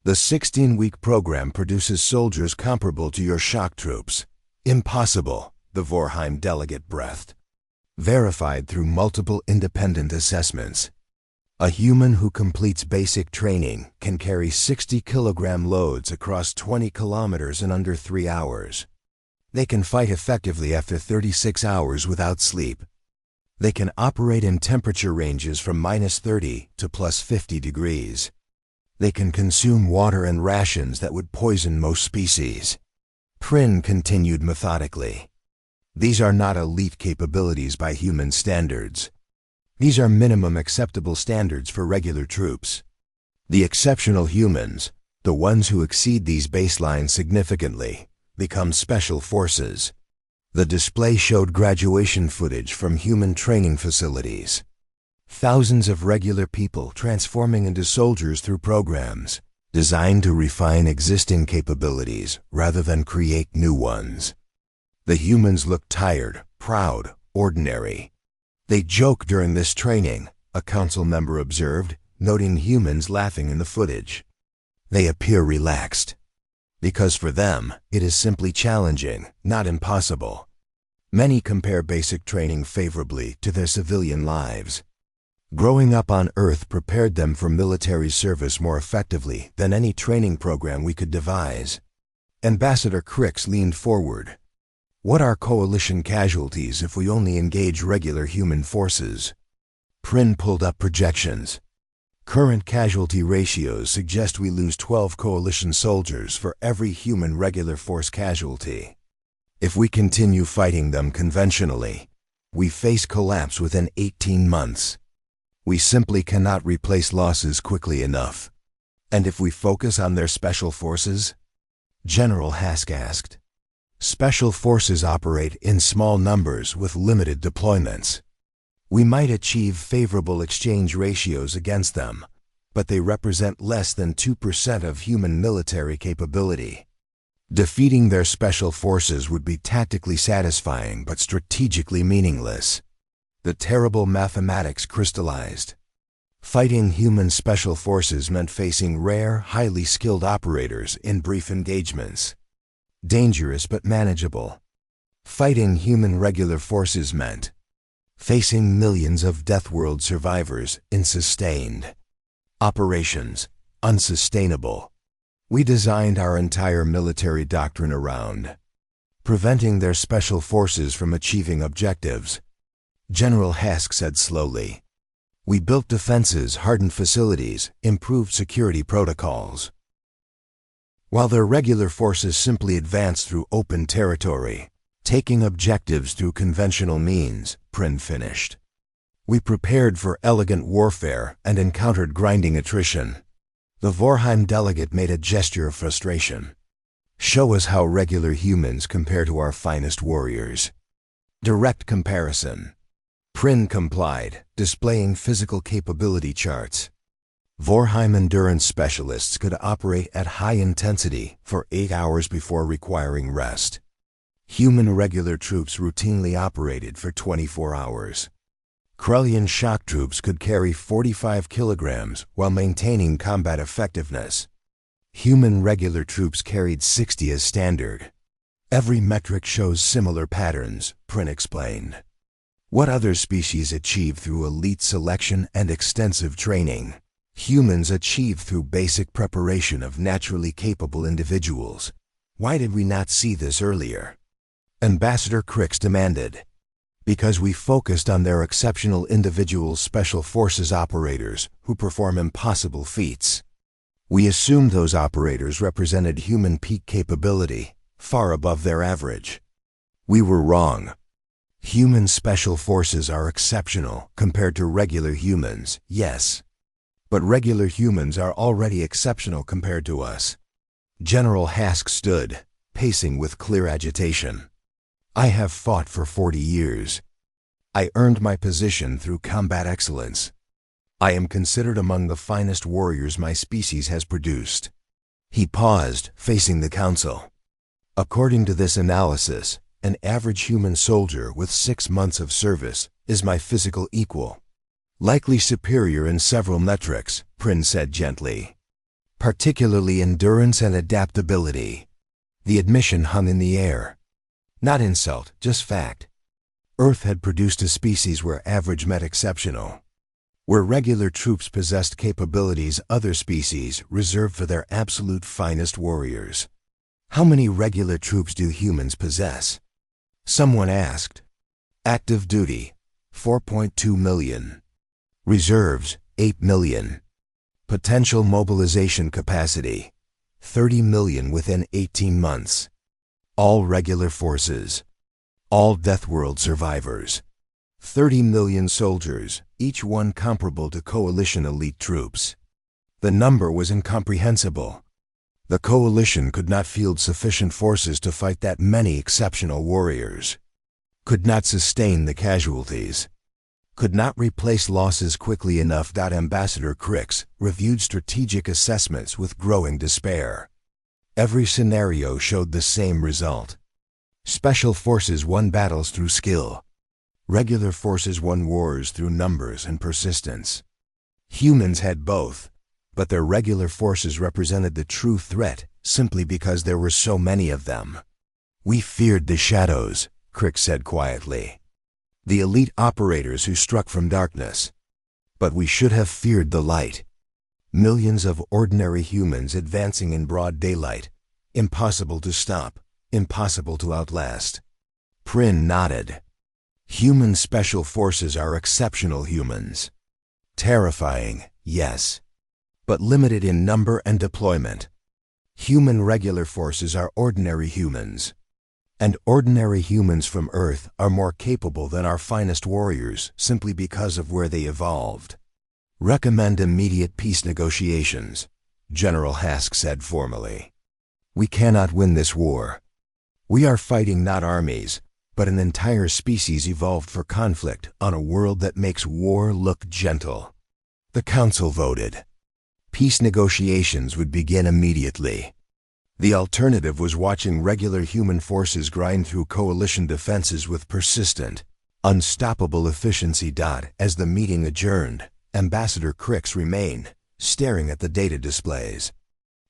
The 16-week program produces soldiers comparable to your shock troops. Impossible, the Vorheim delegate breathed. Verified through multiple independent assessments. A human who completes basic training can carry 60-kilogram loads across 20 kilometers in under 3 hours. They can fight effectively after 36 hours without sleep. They can operate in temperature ranges from -30 to +50 degrees. They can consume water and rations that would poison most species. Prin continued methodically. These are not elite capabilities by human standards. These are minimum acceptable standards for regular troops. The exceptional humans, the ones who exceed these baselines significantly, become special forces. The display showed graduation footage from human training facilities. Thousands of regular people transforming into soldiers through programs designed to refine existing capabilities rather than create new ones. The humans looked tired, proud, ordinary. They joke during this training, a council member observed, noting humans laughing in the footage. They appear relaxed. Because for them, it is simply challenging, not impossible. Many compare basic training favorably to their civilian lives. Growing up on Earth prepared them for military service more effectively than any training program we could devise. Ambassador Crix leaned forward. What are coalition casualties if we only engage regular human forces? Prin pulled up projections. Current casualty ratios suggest we lose 12 coalition soldiers for every human regular force casualty. If we continue fighting them conventionally, we face collapse within 18 months. We simply cannot replace losses quickly enough. And if we focus on their special forces? General Hask asked. Special forces operate in small numbers with limited deployments. We might achieve favorable exchange ratios against them, but they represent less than 2% of human military capability. Defeating their special forces would be tactically satisfying but strategically meaningless. The terrible mathematics crystallized. Fighting human special forces meant facing rare, highly skilled operators in brief engagements. Dangerous but manageable. Fighting human regular forces meant facing millions of deathworld survivors in sustained operations, unsustainable. We designed our entire military doctrine around preventing their special forces from achieving objectives. General Hask said slowly. We built defenses, hardened facilities, improved security protocols. While their regular forces simply advanced through open territory, taking objectives through conventional means, Prin finished. We prepared for elegant warfare and encountered grinding attrition. The Vorheim delegate made a gesture of frustration. Show us how regular humans compare to our finest warriors. Direct comparison. Prin complied, displaying physical capability charts. Vorheim endurance specialists could operate at high intensity for 8 hours before requiring rest. Human regular troops routinely operated for 24 hours. Krellian shock troops could carry 45 kilograms while maintaining combat effectiveness. Human regular troops carried 60 as standard. Every metric shows similar patterns, Prin explained. What other species achieve through elite selection and extensive training? Humans achieve through basic preparation of naturally capable individuals. Why did we not see this earlier? Ambassador Crix demanded. Because we focused on their exceptional individual special forces operators who perform impossible feats. We assumed those operators represented human peak capability, far above their average. We were wrong. Human special forces are exceptional compared to regular humans, yes. But regular humans are already exceptional compared to us. General Hask stood, pacing with clear agitation. I have fought for 40 years. I earned my position through combat excellence. I am considered among the finest warriors my species has produced. He paused, facing the council. According to this analysis, an average human soldier with 6 months of service is my physical equal. Likely superior in several metrics, Prin said gently. Particularly endurance and adaptability. The admission hung in the air. Not insult, just fact. Earth had produced a species where average met exceptional. Where regular troops possessed capabilities other species reserved for their absolute finest warriors. How many regular troops do humans possess? Someone asked. Active duty, 4.2 million. Reserves, 8 million. Potential mobilization capacity, 30 million within 18 months. All regular forces. All Deathworld survivors. 30 million soldiers, each one comparable to Coalition elite troops. The number was incomprehensible. The Coalition could not field sufficient forces to fight that many exceptional warriors. Could not sustain the casualties. Could not replace losses quickly enough. Ambassador Crix reviewed strategic assessments with growing despair. Every scenario showed the same result. Special forces won battles through skill. Regular forces won wars through numbers and persistence. Humans had both, but their regular forces represented the true threat simply because there were so many of them. We feared the shadows, Crix said quietly. The elite operators who struck from darkness. But we should have feared the light. Millions of ordinary humans advancing in broad daylight. Impossible to stop, impossible to outlast. Prin nodded. Human special forces are exceptional humans. Terrifying, yes, but limited in number and deployment. Human regular forces are ordinary humans. And ordinary humans from Earth are more capable than our finest warriors simply because of where they evolved. Recommend immediate peace negotiations, General Hask said formally. We cannot win this war. We are fighting not armies, but an entire species evolved for conflict on a world that makes war look gentle. The Council voted. Peace negotiations would begin immediately. The alternative was watching regular human forces grind through Coalition defenses with persistent, unstoppable efficiency. As the meeting adjourned, Ambassador Crix remained, staring at the data displays.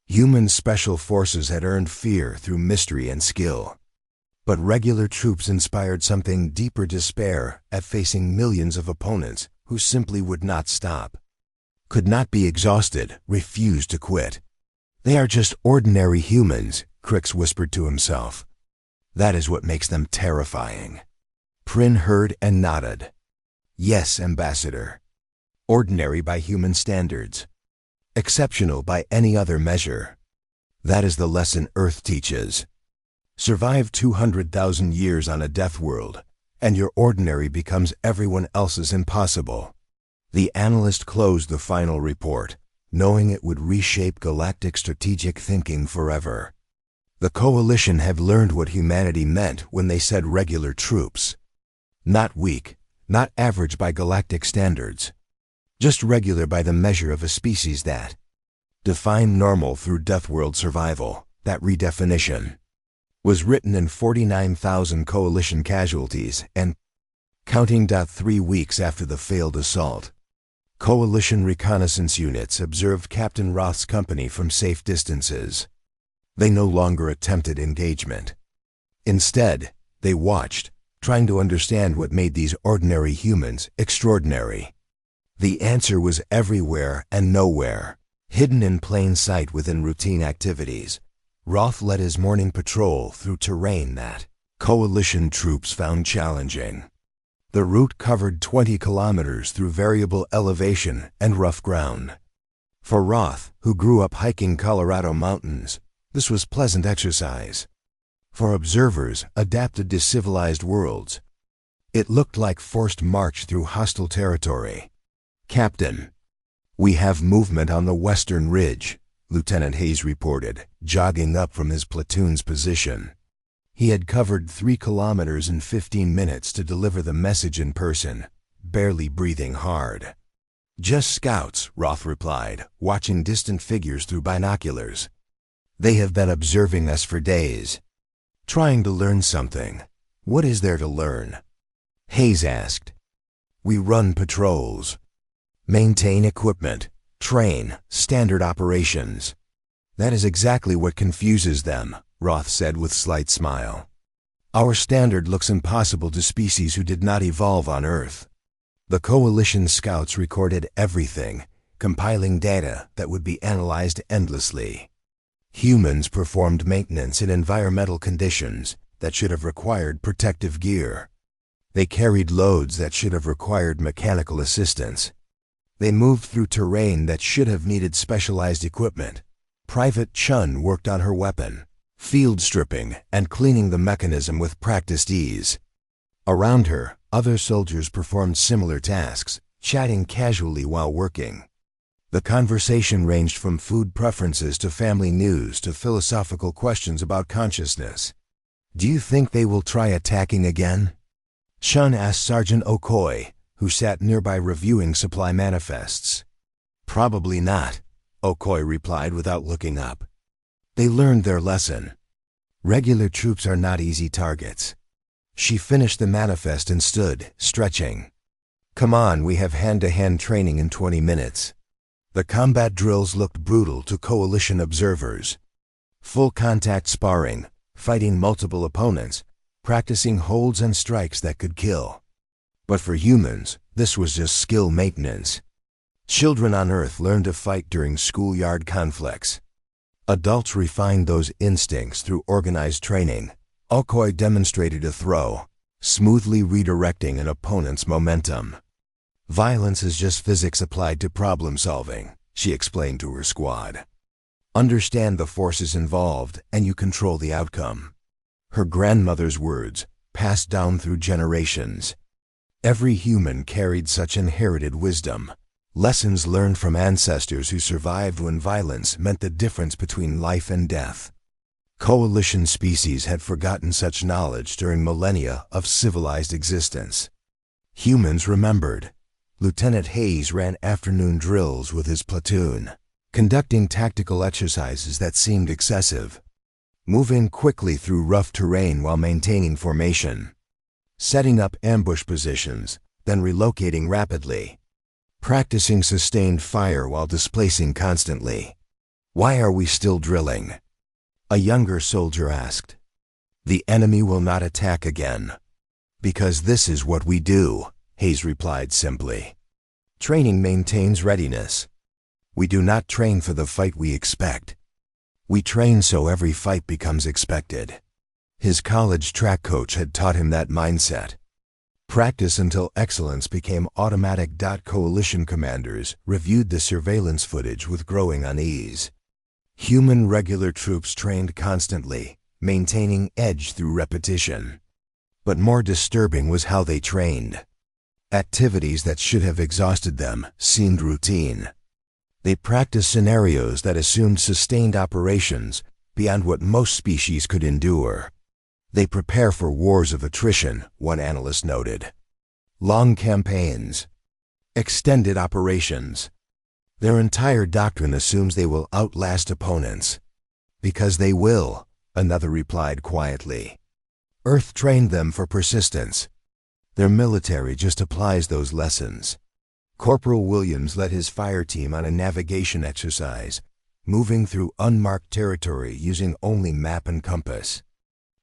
Human special forces had earned fear through mystery and skill. But regular troops inspired something deeper: despair at facing millions of opponents who simply would not stop. Could not be exhausted, refused to quit. They are just ordinary humans, Crix whispered to himself. That is what makes them terrifying. Prin heard and nodded. Yes, Ambassador. Ordinary by human standards. Exceptional by any other measure. That is the lesson Earth teaches. Survive 200,000 years on a death world, and your ordinary becomes everyone else's impossible. The analyst closed the final report, knowing it would reshape galactic strategic thinking forever. The Coalition had learned what humanity meant when they said regular troops. Not weak, not average by galactic standards. Just regular by the measure of a species that defined normal through Deathworld survival. That redefinition was written in 49,000 Coalition casualties and counting. 3 weeks after the failed assault, Coalition reconnaissance units observed Captain Roth's company from safe distances. They no longer attempted engagement. Instead, they watched, trying to understand what made these ordinary humans extraordinary. The answer was everywhere and nowhere, hidden in plain sight within routine activities. Roth led his morning patrol through terrain that Coalition troops found challenging. The route covered 20 kilometers through variable elevation and rough ground. For Roth, who grew up hiking Colorado mountains, this was pleasant exercise. For observers adapted to civilized worlds, it looked like forced march through hostile territory. Captain, we have movement on the western ridge, Lieutenant Hayes reported, jogging up from his platoon's position. He had covered 3 kilometers in 15 minutes to deliver the message in person, barely breathing hard. Just scouts, Roth replied, watching distant figures through binoculars. They have been observing us for days. Trying to learn something. What is there to learn? Hayes asked. We run patrols. Maintain equipment. Train. Standard operations. That is exactly what confuses them, Roth said with slight smile. Our standard looks impossible to species who did not evolve on Earth. The Coalition scouts recorded everything, compiling data that would be analyzed endlessly. Humans performed maintenance in environmental conditions that should have required protective gear. They carried loads that should have required mechanical assistance. They moved through terrain that should have needed specialized equipment. Private Chun worked on her weapon, field stripping and cleaning the mechanism with practiced ease. Around her, other soldiers performed similar tasks, chatting casually while working. The conversation ranged from food preferences to family news to philosophical questions about consciousness. "Do you think they will try attacking again?" Chun asked Sergeant Okoye, who sat nearby reviewing supply manifests. "Probably not," Okoye replied without looking up. "They learned their lesson. Regular troops are not easy targets." She finished the manifest and stood, stretching. "Come on, we have hand-to-hand training in 20 minutes." The combat drills looked brutal to coalition observers. Full contact sparring, fighting multiple opponents, practicing holds and strikes that could kill. But for humans, this was just skill maintenance. Children on Earth learned to fight during schoolyard conflicts. Adults refined those instincts through organized training. Okoye demonstrated a throw, smoothly redirecting an opponent's momentum. "Violence is just physics applied to problem solving," she explained to her squad. "Understand the forces involved, and you control the outcome." Her grandmother's words, passed down through generations. Every human carried such inherited wisdom, lessons learned from ancestors who survived when violence meant the difference between life and death. Coalition species had forgotten such knowledge during millennia of civilized existence. Humans remembered. Lieutenant Hayes ran afternoon drills with his platoon, conducting tactical exercises that seemed excessive, moving quickly through rough terrain while maintaining formation, setting up ambush positions, then relocating rapidly, practicing sustained fire while displacing constantly. "Why are we still drilling?" a younger soldier asked. "The enemy will not attack again." "Because this is what we do," Hayes replied simply. "Training maintains readiness. We do not train for the fight we expect. We train so every fight becomes expected." His college track coach had taught him that mindset. Practice until excellence became automatic. Coalition commanders reviewed the surveillance footage with growing unease. Human regular troops trained constantly, maintaining edge through repetition. But more disturbing was how they trained. Activities that should have exhausted them seemed routine. They practiced scenarios that assumed sustained operations beyond what most species could endure. They prepare for wars of attrition, one analyst noted. Long campaigns. Extended operations. Their entire doctrine assumes they will outlast opponents. "Because they will," another replied quietly. "Earth trained them for persistence. Their military just applies those lessons." Corporal Williams led his fire team on a navigation exercise, moving through unmarked territory using only map and compass.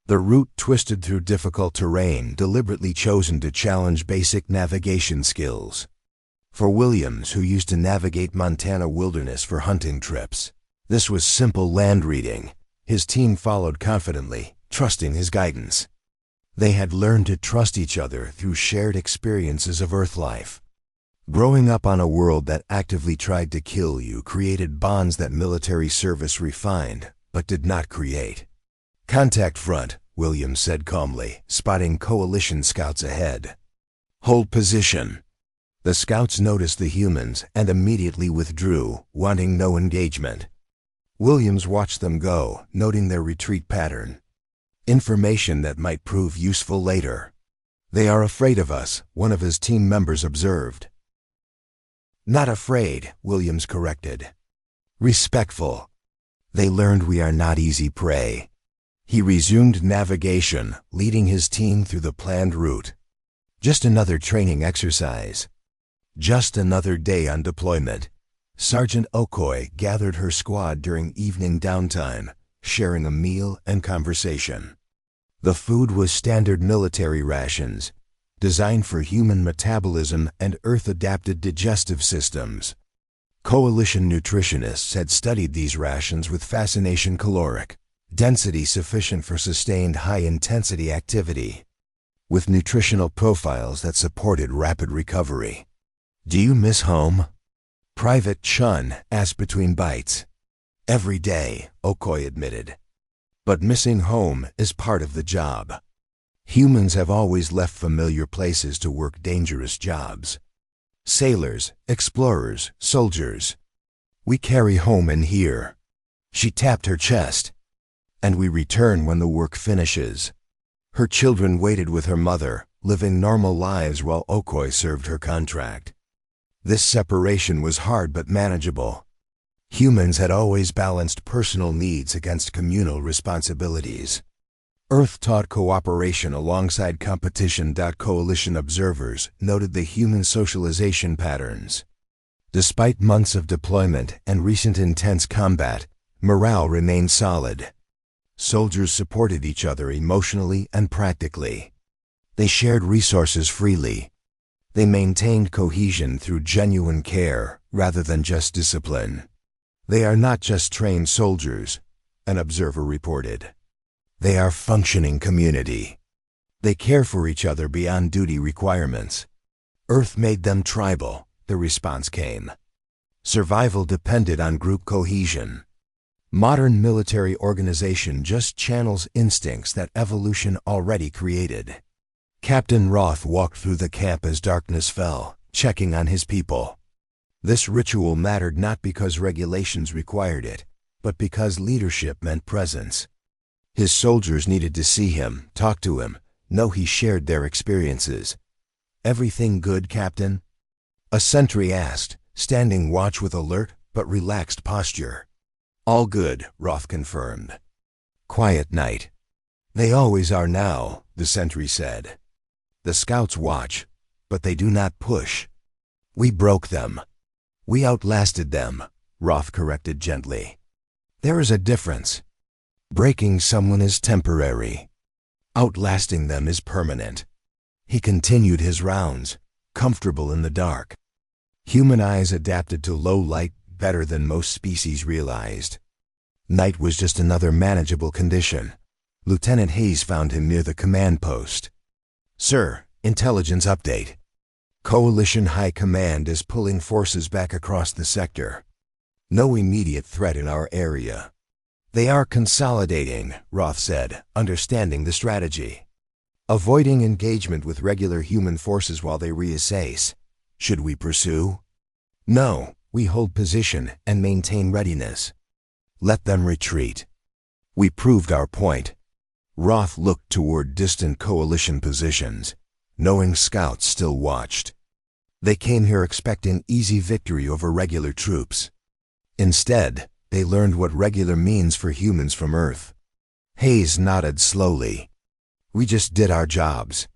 The route twisted through difficult terrain deliberately chosen to challenge basic navigation skills. For Williams, who used to navigate Montana wilderness for hunting trips, this was simple land reading. His team followed confidently, trusting his guidance. They had learned to trust each other through shared experiences of Earth life. Growing up on a world that actively tried to kill you created bonds that military service refined, but did not create. "Contact front," Williams said calmly, spotting coalition scouts ahead. "Hold position." The scouts noticed the humans and immediately withdrew, wanting no engagement. Williams watched them go, noting their retreat pattern. Information that might prove useful later. "They are afraid of us," one of his team members observed. "Not afraid," Williams corrected. "Respectful. They learned we are not easy prey." He resumed navigation, leading his team through the planned route. Just another training exercise. Just another day on deployment. Sergeant Okoye gathered her squad during evening downtime, sharing a meal and conversation. The food was standard military rations, designed for human metabolism and Earth-adapted digestive systems. Coalition nutritionists had studied these rations with fascination. Caloric density sufficient for sustained high-intensity activity, with nutritional profiles that supported rapid recovery. "Do you miss home?" Private Chun asked between bites. "Every day," Okoye admitted. But missing home is part of the job. Humans have always left familiar places to work dangerous jobs. Sailors, explorers, soldiers. We carry home in here. She tapped her chest. And we return when the work finishes. Her children waited with her mother, living normal lives while Okoi served her contract. This separation was hard but manageable. Humans had always balanced personal needs against communal responsibilities. Earth taught cooperation alongside competition. Coalition observers noted the human socialization patterns. Despite months of deployment and recent intense combat, morale remained solid. Soldiers supported each other emotionally and practically. They shared resources freely. They maintained cohesion through genuine care rather than just discipline. They are not just trained soldiers, an observer reported. They are functioning community. They care for each other beyond duty requirements. Earth made them tribal, the response came. Survival depended on group cohesion. Modern military organization just channels instincts that evolution already created. Captain Roth walked through the camp as darkness fell, checking on his people. This ritual mattered not because regulations required it, but because leadership meant presence. His soldiers needed to see him, talk to him, know he shared their experiences. "Everything good, Captain?" A sentry asked, standing watch with alert but relaxed posture. "All good," Roth confirmed. "Quiet night." "They always are now," the sentry said. "The scouts watch, but they do not push. We broke them. We outlasted them," Roth corrected gently. "There is a difference. Breaking someone is temporary. Outlasting them is permanent." He continued his rounds, comfortable in the dark. Human eyes adapted to low light better than most species realized. Night was just another manageable condition. Lieutenant Hayes found him near the command post. "Sir, intelligence update. Coalition High Command is pulling forces back across the sector. No immediate threat in our area." "They are consolidating," Roth said, understanding the strategy. "Avoiding engagement with regular human forces while they reassess. Should we pursue?" "No, we hold position and maintain readiness. Let them retreat." We proved our point. Roth looked toward distant coalition positions, knowing scouts still watched. They came here expecting easy victory over regular troops. Instead, they learned what regular means for humans from Earth. Hayes nodded slowly. "We just did our jobs."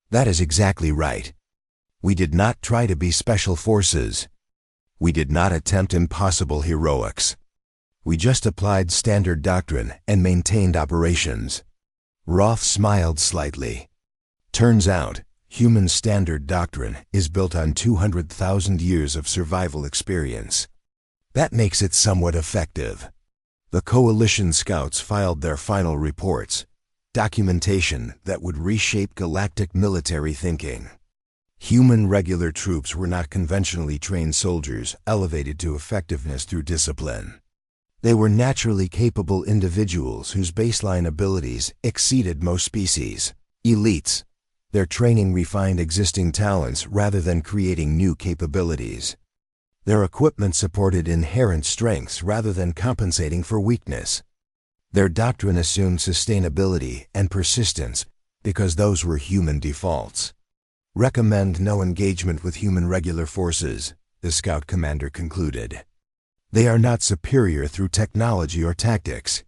"That is exactly right. We did not try to be special forces. We did not attempt impossible heroics. We just applied standard doctrine and maintained operations." Roth smiled slightly. "Turns out, human standard doctrine is built on 200,000 years of survival experience. That makes it somewhat effective." The coalition scouts filed their final reports, documentation that would reshape galactic military thinking. Human regular troops were not conventionally trained soldiers elevated to effectiveness through discipline. They were naturally capable individuals whose baseline abilities exceeded most species. Elites. Their training refined existing talents rather than creating new capabilities. Their equipment supported inherent strengths rather than compensating for weakness. Their doctrine assumed sustainability and persistence because those were human defaults. "Recommend no engagement with human regular forces," the scout commander concluded. "They are not superior through technology or tactics.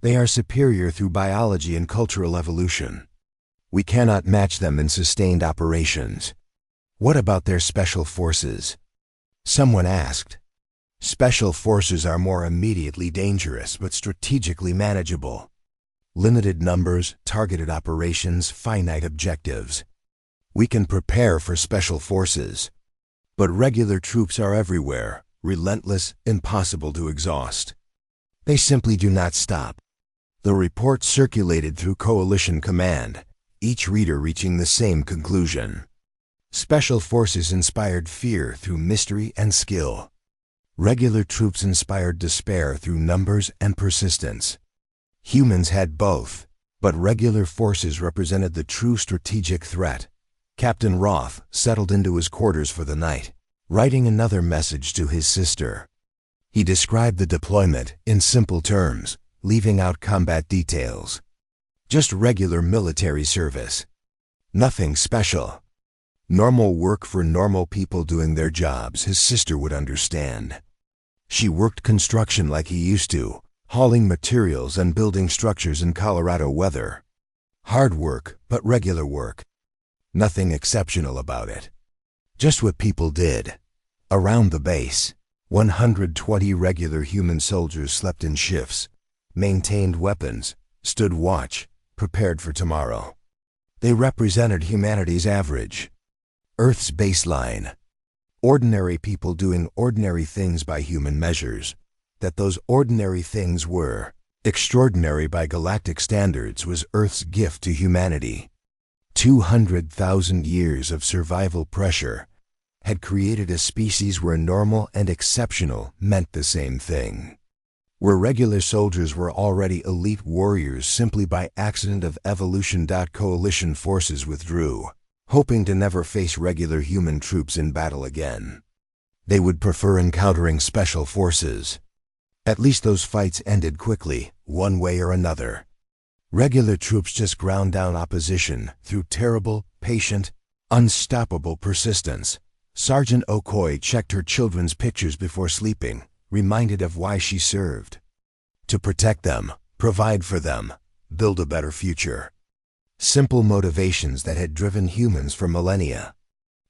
They are superior through biology and cultural evolution. We cannot match them in sustained operations." "What about their special forces?" someone asked. "Special forces are more immediately dangerous but strategically manageable. Limited numbers, targeted operations, finite objectives. We can prepare for special forces. But regular troops are everywhere, relentless, impossible to exhaust. They simply do not stop." The report circulated through Coalition Command, each reader reaching the same conclusion. Special forces inspired fear through mystery and skill. Regular troops inspired despair through numbers and persistence. Humans had both, but regular forces represented the true strategic threat. Captain Roth settled into his quarters for the night, writing another message to his sister. He described the deployment in simple terms, leaving out combat details. Just regular military service. Nothing special. Normal work for normal people doing their jobs his sister would understand. She worked construction like he used to, hauling materials and building structures in Colorado weather. Hard work, but regular work. Nothing exceptional about it. Just what people did. Around the base, 120 regular human soldiers slept in shifts, maintained weapons, stood watch, prepared for tomorrow. They represented humanity's average. Earth's baseline. Ordinary people doing ordinary things by human measures. That those ordinary things were extraordinary by galactic standards was Earth's gift to humanity. 200,000 years of survival pressure had created a species where normal and exceptional meant the same thing. Where regular soldiers were already elite warriors simply by accident of evolution. Coalition forces withdrew, hoping to never face regular human troops in battle again. They would prefer encountering special forces. At least those fights ended quickly, one way or another. Regular troops just ground down opposition through terrible, patient, unstoppable persistence. Sergeant Okoye checked her children's pictures before sleeping, reminded of why she served. To protect them, provide for them, build a better future. Simple motivations that had driven humans for millennia.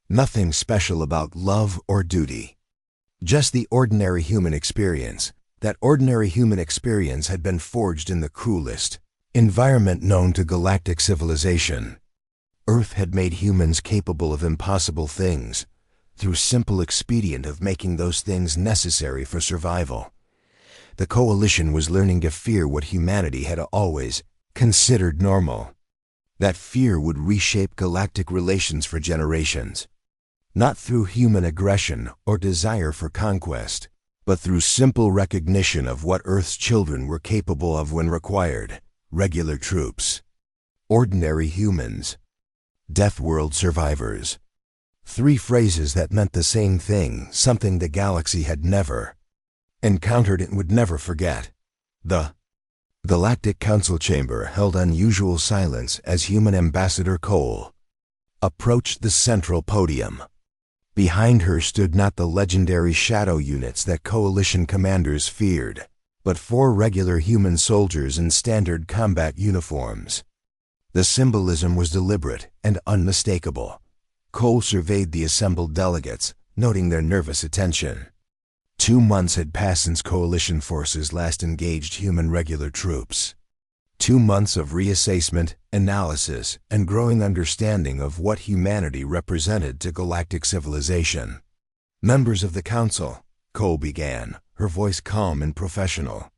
Nothing special about love or duty. Just the ordinary human experience. That ordinary human experience had been forged in the cruelest environment known to galactic civilization. Earth had made humans capable of impossible things, through simple expedient of making those things necessary for survival. The Coalition was learning to fear what humanity had always considered normal. That fear would reshape galactic relations for generations. Not through human aggression or desire for conquest, but through simple recognition of what Earth's children were capable of when required. Regular troops. Ordinary humans. Deathworld survivors. Three phrases that meant the same thing, something the galaxy had never encountered and would never forget. The Galactic Council chamber held unusual silence as human Ambassador Cole approached the central podium. Behind her stood not the legendary shadow units that Coalition commanders feared, but 4 regular human soldiers in standard combat uniforms. The symbolism was deliberate and unmistakable. Cole surveyed the assembled delegates, noting their nervous attention. 2 months had passed since Coalition forces last engaged human regular troops. 2 months of reassessment, analysis, and growing understanding of what humanity represented to galactic civilization. Members of the Council, Cole began, her voice calm and professional.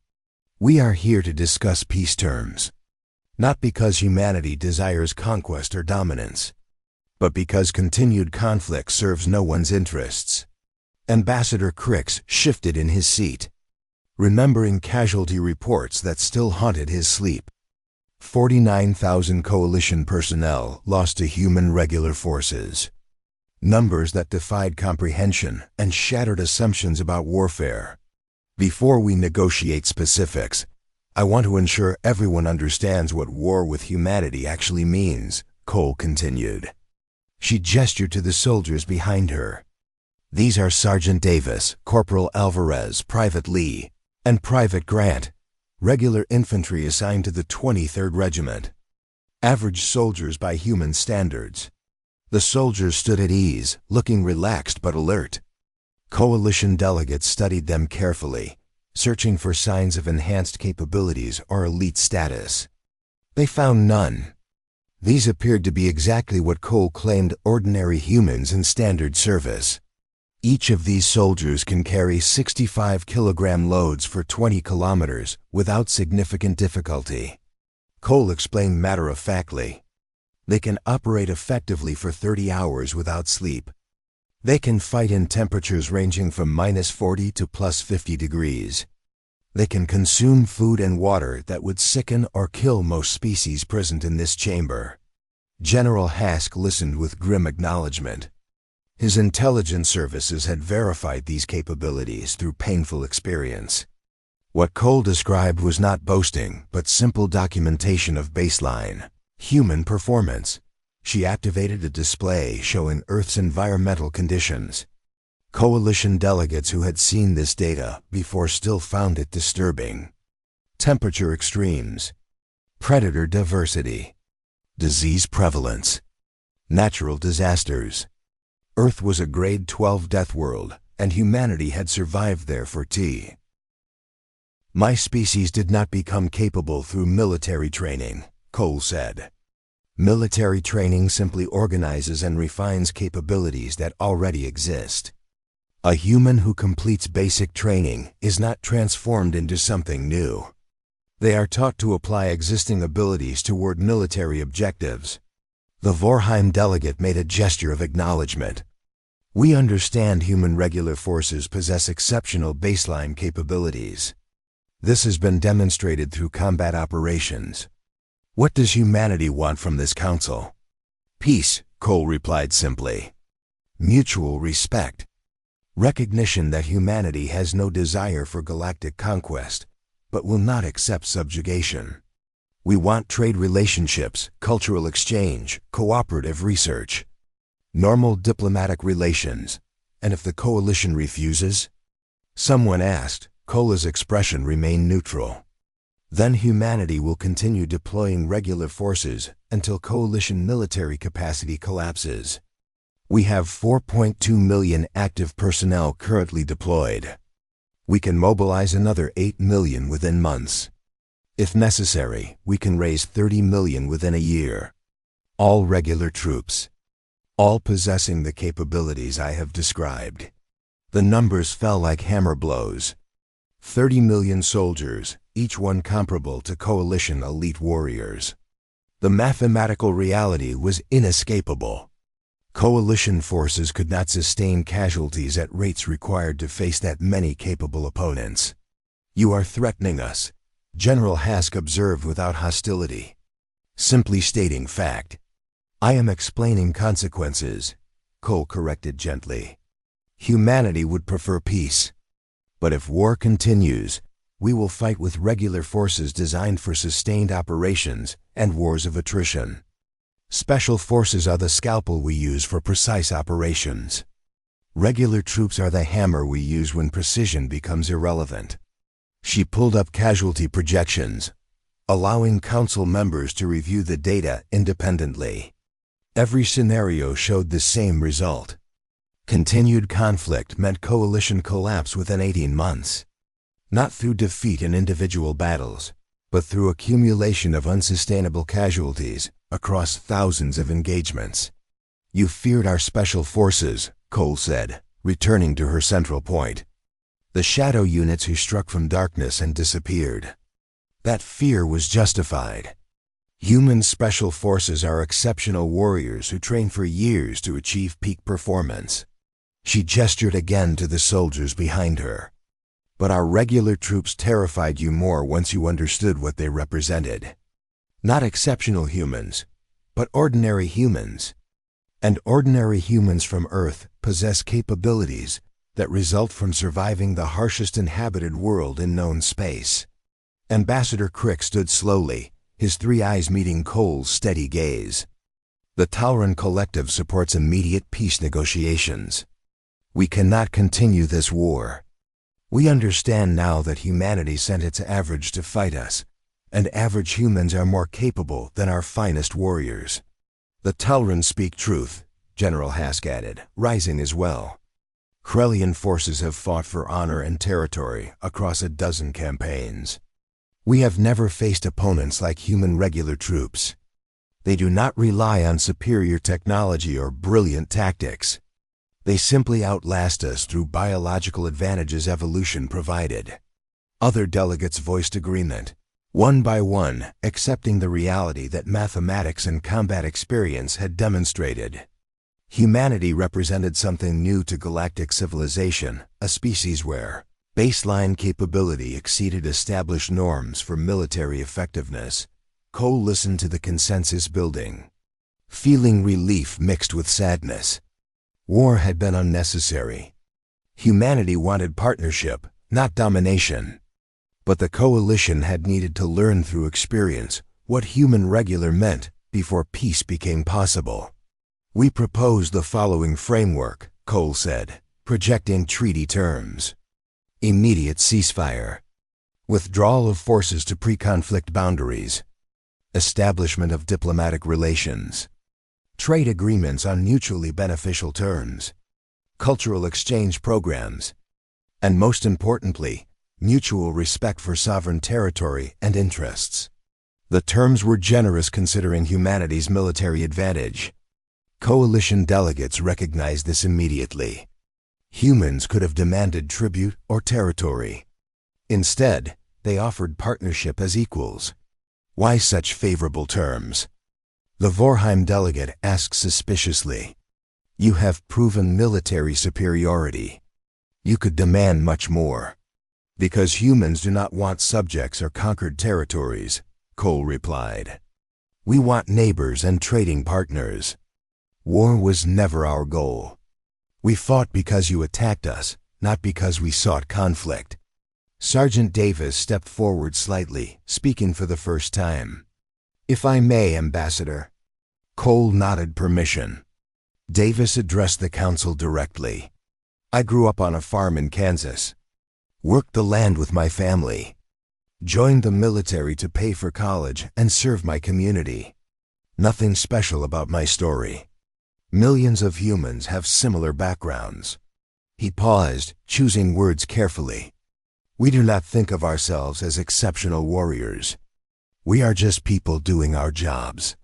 We are here to discuss peace terms. Not because humanity desires conquest or dominance, but because continued conflict serves no one's interests. Ambassador Crix shifted in his seat, remembering casualty reports that still haunted his sleep. 49,000 Coalition personnel lost to human regular forces. Numbers that defied comprehension and shattered assumptions about warfare. Before we negotiate specifics, I want to ensure everyone understands what war with humanity actually means, Cole continued. She gestured to the soldiers behind her. These are Sergeant Davis, Corporal Alvarez, Private Lee, and Private Grant, regular infantry assigned to the 23rd Regiment. Average soldiers by human standards. The soldiers stood at ease, looking relaxed but alert. Coalition delegates studied them carefully, searching for signs of enhanced capabilities or elite status. They found none. These appeared to be exactly what Cole claimed ordinary humans in standard service. Each of these soldiers can carry 65-kilogram loads for 20 kilometers without significant difficulty. Cole explained matter-of-factly. They can operate effectively for 30 hours without sleep. They can fight in temperatures ranging from -40 to +50 degrees. They can consume food and water that would sicken or kill most species present in this chamber. General Hask listened with grim acknowledgement. His intelligence services had verified these capabilities through painful experience. What Cole described was not boasting, but simple documentation of baseline human performance. She activated a display showing Earth's environmental conditions. Coalition delegates who had seen this data before still found it disturbing. Temperature extremes, predator diversity, disease prevalence, natural disasters. Earth was a grade 12 death world, and humanity had survived there for T. My species did not become capable through military training, Cole said. Military training simply organizes and refines capabilities that already exist. A human who completes basic training is not transformed into something new. They are taught to apply existing abilities toward military objectives. The Vorheim delegate made a gesture of acknowledgement. We understand human regular forces possess exceptional baseline capabilities. This has been demonstrated through combat operations. What does humanity want from this council? Peace, Cole replied simply. Mutual respect. Recognition that humanity has no desire for galactic conquest, but will not accept subjugation. We want trade relationships, cultural exchange, cooperative research, normal diplomatic relations, and if the coalition refuses? Someone asked. Cole's expression remained neutral. Then humanity will continue deploying regular forces until coalition military capacity collapses. We have 4.2 million active personnel currently deployed. We can mobilize another 8 million within months. If necessary, we can raise 30 million within a year. All regular troops. All possessing the capabilities I have described. The numbers fell like hammer blows. 30 million soldiers, each one comparable to coalition elite warriors. The mathematical reality was inescapable. Coalition forces could not sustain casualties at rates required to face that many capable opponents. You are threatening us, General Hask observed without hostility. Simply stating fact. I am explaining consequences, Cole corrected gently. Humanity would prefer peace. But if war continues, we will fight with regular forces designed for sustained operations and wars of attrition. Special forces are the scalpel we use for precise operations. Regular troops are the hammer we use when precision becomes irrelevant. She pulled up casualty projections, allowing council members to review the data independently. Every scenario showed the same result. Continued conflict meant coalition collapse within 18 months. Not through defeat in individual battles, but through accumulation of unsustainable casualties across thousands of engagements. You feared our special forces, Cole said, returning to her central point. The shadow units who struck from darkness and disappeared. That fear was justified. Human special forces are exceptional warriors who train for years to achieve peak performance. She gestured again to the soldiers behind her. But our regular troops terrified you more once you understood what they represented. Not exceptional humans, but ordinary humans. And ordinary humans from Earth possess capabilities that result from surviving the harshest inhabited world in known space. Ambassador Crick stood slowly, his three eyes meeting Cole's steady gaze. The Tauran Collective supports immediate peace negotiations. We cannot continue this war. We understand now that humanity sent its average to fight us, and average humans are more capable than our finest warriors. The Tauran speak truth, General Hask added, rising as well. Krellian forces have fought for honor and territory across a dozen campaigns. We have never faced opponents like human regular troops. They do not rely on superior technology or brilliant tactics. They simply outlast us through biological advantages evolution provided. Other delegates voiced agreement, one by one accepting the reality that mathematics and combat experience had demonstrated. Humanity represented something new to galactic civilization, a species where Baseline capability exceeded established norms for military effectiveness. Cole listened to the consensus building, feeling relief mixed with sadness. War had been unnecessary. Humanity wanted partnership, not domination. But the coalition had needed to learn through experience what human regular meant before peace became possible. "We propose the following framework," Cole said, projecting treaty terms. Immediate ceasefire. Withdrawal of forces to pre-conflict boundaries. Establishment of diplomatic relations. Trade agreements on mutually beneficial terms. Cultural exchange programs. And most importantly, mutual respect for sovereign territory and interests. The terms were generous considering humanity's military advantage. Coalition delegates recognized this immediately. Humans could have demanded tribute or territory. Instead, they offered partnership as equals. Why such favorable terms? The Vorheim delegate asked suspiciously. "You have proven military superiority. You could demand much more." "Because humans do not want subjects or conquered territories," Cole replied. "We want neighbors and trading partners. War was never our goal. We fought because you attacked us, not because we sought conflict." Sergeant Davis stepped forward slightly, speaking for the first time. "If I may, Ambassador." Cole nodded permission. Davis addressed the council directly. "I grew up on a farm in Kansas. Worked the land with my family. Joined the military to pay for college and serve my community. Nothing special about my story. Millions of humans have similar backgrounds." He paused, choosing words carefully. "We do not think of ourselves as exceptional warriors. We are just people doing our jobs.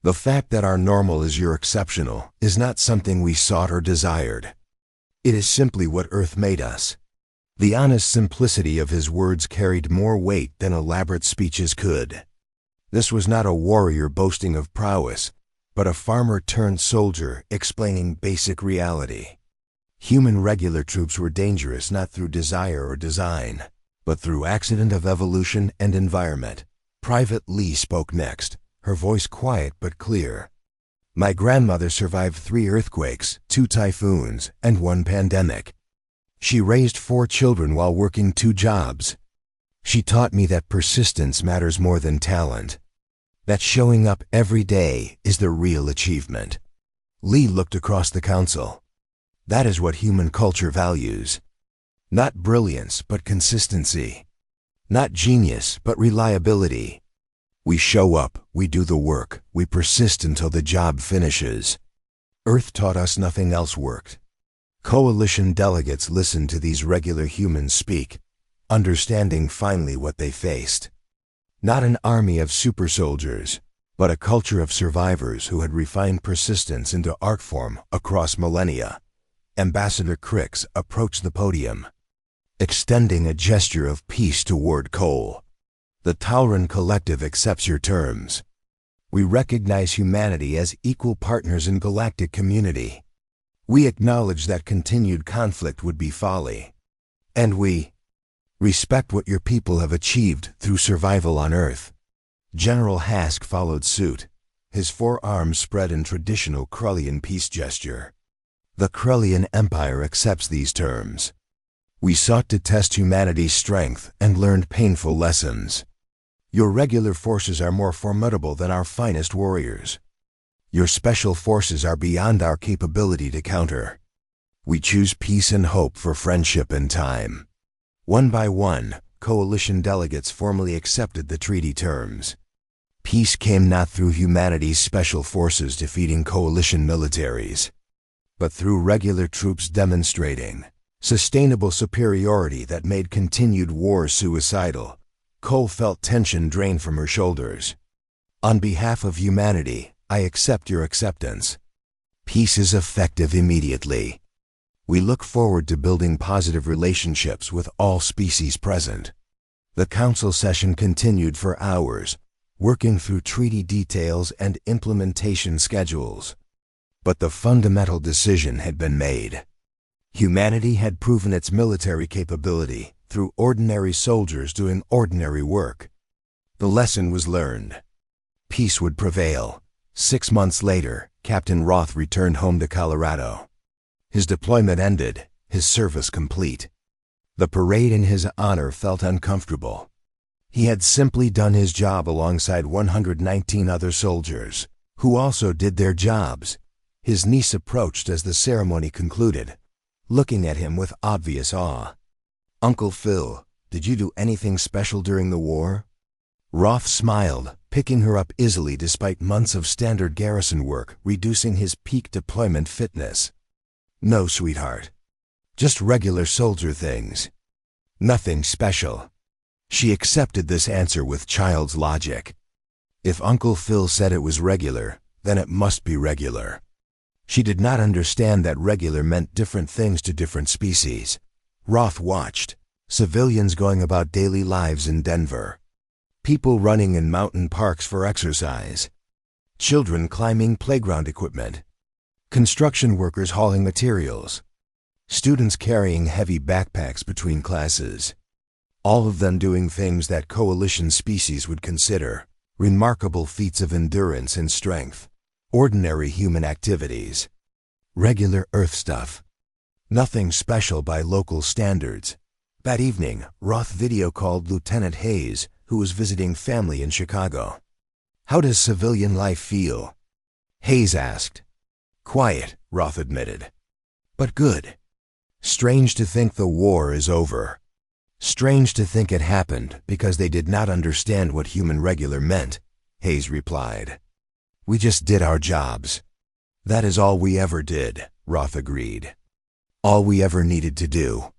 The fact that our normal is your exceptional is not something we sought or desired. It is simply what Earth made us." The honest simplicity of his words carried more weight than elaborate speeches could. This was not a warrior boasting of prowess, but a farmer-turned-soldier explaining basic reality. Human regular troops were dangerous not through desire or design, but through accident of evolution and environment. Private Lee spoke next, her voice quiet but clear. "My grandmother survived 3 earthquakes, 2 typhoons, and 1 pandemic. She raised 4 children while working 2 jobs. She taught me that persistence matters more than talent. That showing up every day is the real achievement." Lee looked across the council. "That is what human culture values. Not brilliance, but consistency. Not genius, but reliability. We show up, we do the work, we persist until the job finishes. Earth taught us nothing else worked." Coalition delegates listened to these regular humans speak, understanding finally what they faced. Not an army of super soldiers, but a culture of survivors who had refined persistence into art form across millennia. Ambassador Crix approached the podium, extending a gesture of peace toward Cole. "The Tauran Collective accepts your terms. We recognize humanity as equal partners in galactic community. We acknowledge that continued conflict would be folly. And we respect what your people have achieved through survival on Earth." General Hask followed suit, his forearms spread in traditional Krullian peace gesture. "The Krullian Empire accepts these terms. We sought to test humanity's strength and learned painful lessons. Your regular forces are more formidable than our finest warriors. Your special forces are beyond our capability to counter. We choose peace and hope for friendship and time." One by one, coalition delegates formally accepted the treaty terms. Peace came not through humanity's special forces defeating coalition militaries, but through regular troops demonstrating sustainable superiority that made continued war suicidal. Cole felt tension drain from her shoulders. "On behalf of humanity, I accept your acceptance. Peace is effective immediately. We look forward to building positive relationships with all species present." The council session continued for hours, working through treaty details and implementation schedules. But the fundamental decision had been made. Humanity had proven its military capability through ordinary soldiers doing ordinary work. The lesson was learned. Peace would prevail. 6 months later, Captain Roth returned home to Colorado. His deployment ended, his service complete. The parade in his honor felt uncomfortable. He had simply done his job alongside 119 other soldiers, who also did their jobs. His niece approached as the ceremony concluded, looking at him with obvious awe. "Uncle Phil, did you do anything special during the war?" Roth smiled, picking her up easily despite months of standard garrison work, reducing his peak deployment fitness. "No, sweetheart. Just regular soldier things. Nothing special." She accepted this answer with child's logic. If Uncle Phil said it was regular, then it must be regular. She did not understand that regular meant different things to different species. Roth watched. Civilians going about daily lives in Denver. People running in mountain parks for exercise. Children climbing playground equipment. Construction workers hauling materials. Students carrying heavy backpacks between classes. All of them doing things that coalition species would consider remarkable feats of endurance and strength. Ordinary human activities. Regular Earth stuff. Nothing special by local standards. That evening, Roth video called Lieutenant Hayes, who was visiting family in Chicago. "How does civilian life feel?" Hayes asked. "Quiet," Roth admitted. "But good. Strange to think the war is over. Strange to think it happened because they did not understand what human regular meant," Hayes replied. "We just did our jobs." "That is all we ever did," Roth agreed. "All we ever needed to do."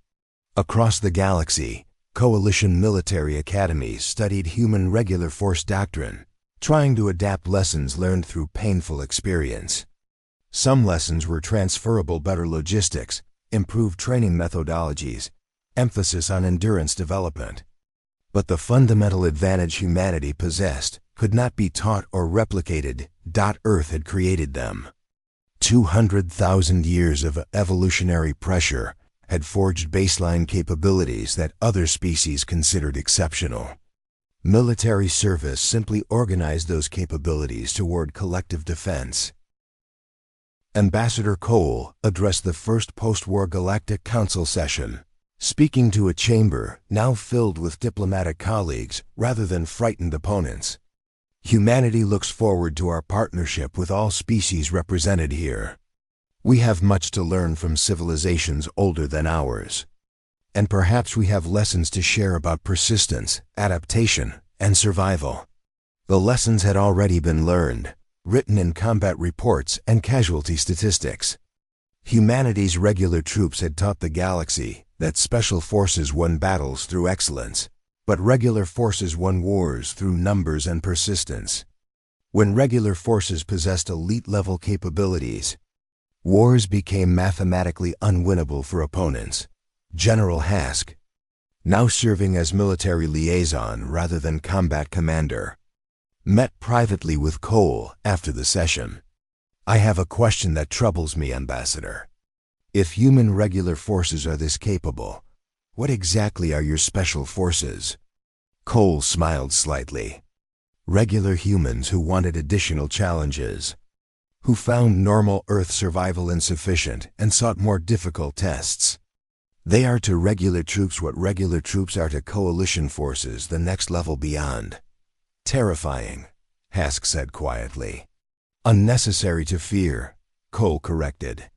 Across the galaxy, coalition military academies studied human regular force doctrine, trying to adapt lessons learned through painful experience. Some lessons were transferable: better logistics, improved training methodologies, emphasis on endurance development. But the fundamental advantage humanity possessed could not be taught or replicated. Earth had created them. 200,000 years of evolutionary pressure had forged baseline capabilities that other species considered exceptional. Military service simply organized those capabilities toward collective defense. Ambassador Cole addressed the first post-war Galactic Council session, speaking to a chamber now filled with diplomatic colleagues rather than frightened opponents. "Humanity looks forward to our partnership with all species represented here. We have much to learn from civilizations older than ours. And perhaps we have lessons to share about persistence, adaptation, and survival." The lessons had already been learned, written in combat reports and casualty statistics. Humanity's regular troops had taught the galaxy that special forces won battles through excellence, but regular forces won wars through numbers and persistence. When regular forces possessed elite-level capabilities, wars became mathematically unwinnable for opponents. General Hask, now serving as military liaison rather than combat commander, met privately with Cole after the session. "I have a question that troubles me, Ambassador. If human regular forces are this capable, what exactly are your special forces?" Cole smiled slightly. "Regular humans who wanted additional challenges, who found normal Earth survival insufficient and sought more difficult tests. They are to regular troops what regular troops are to coalition forces the next level beyond." "Terrifying," Hask said quietly. "Unnecessary to fear," Cole corrected.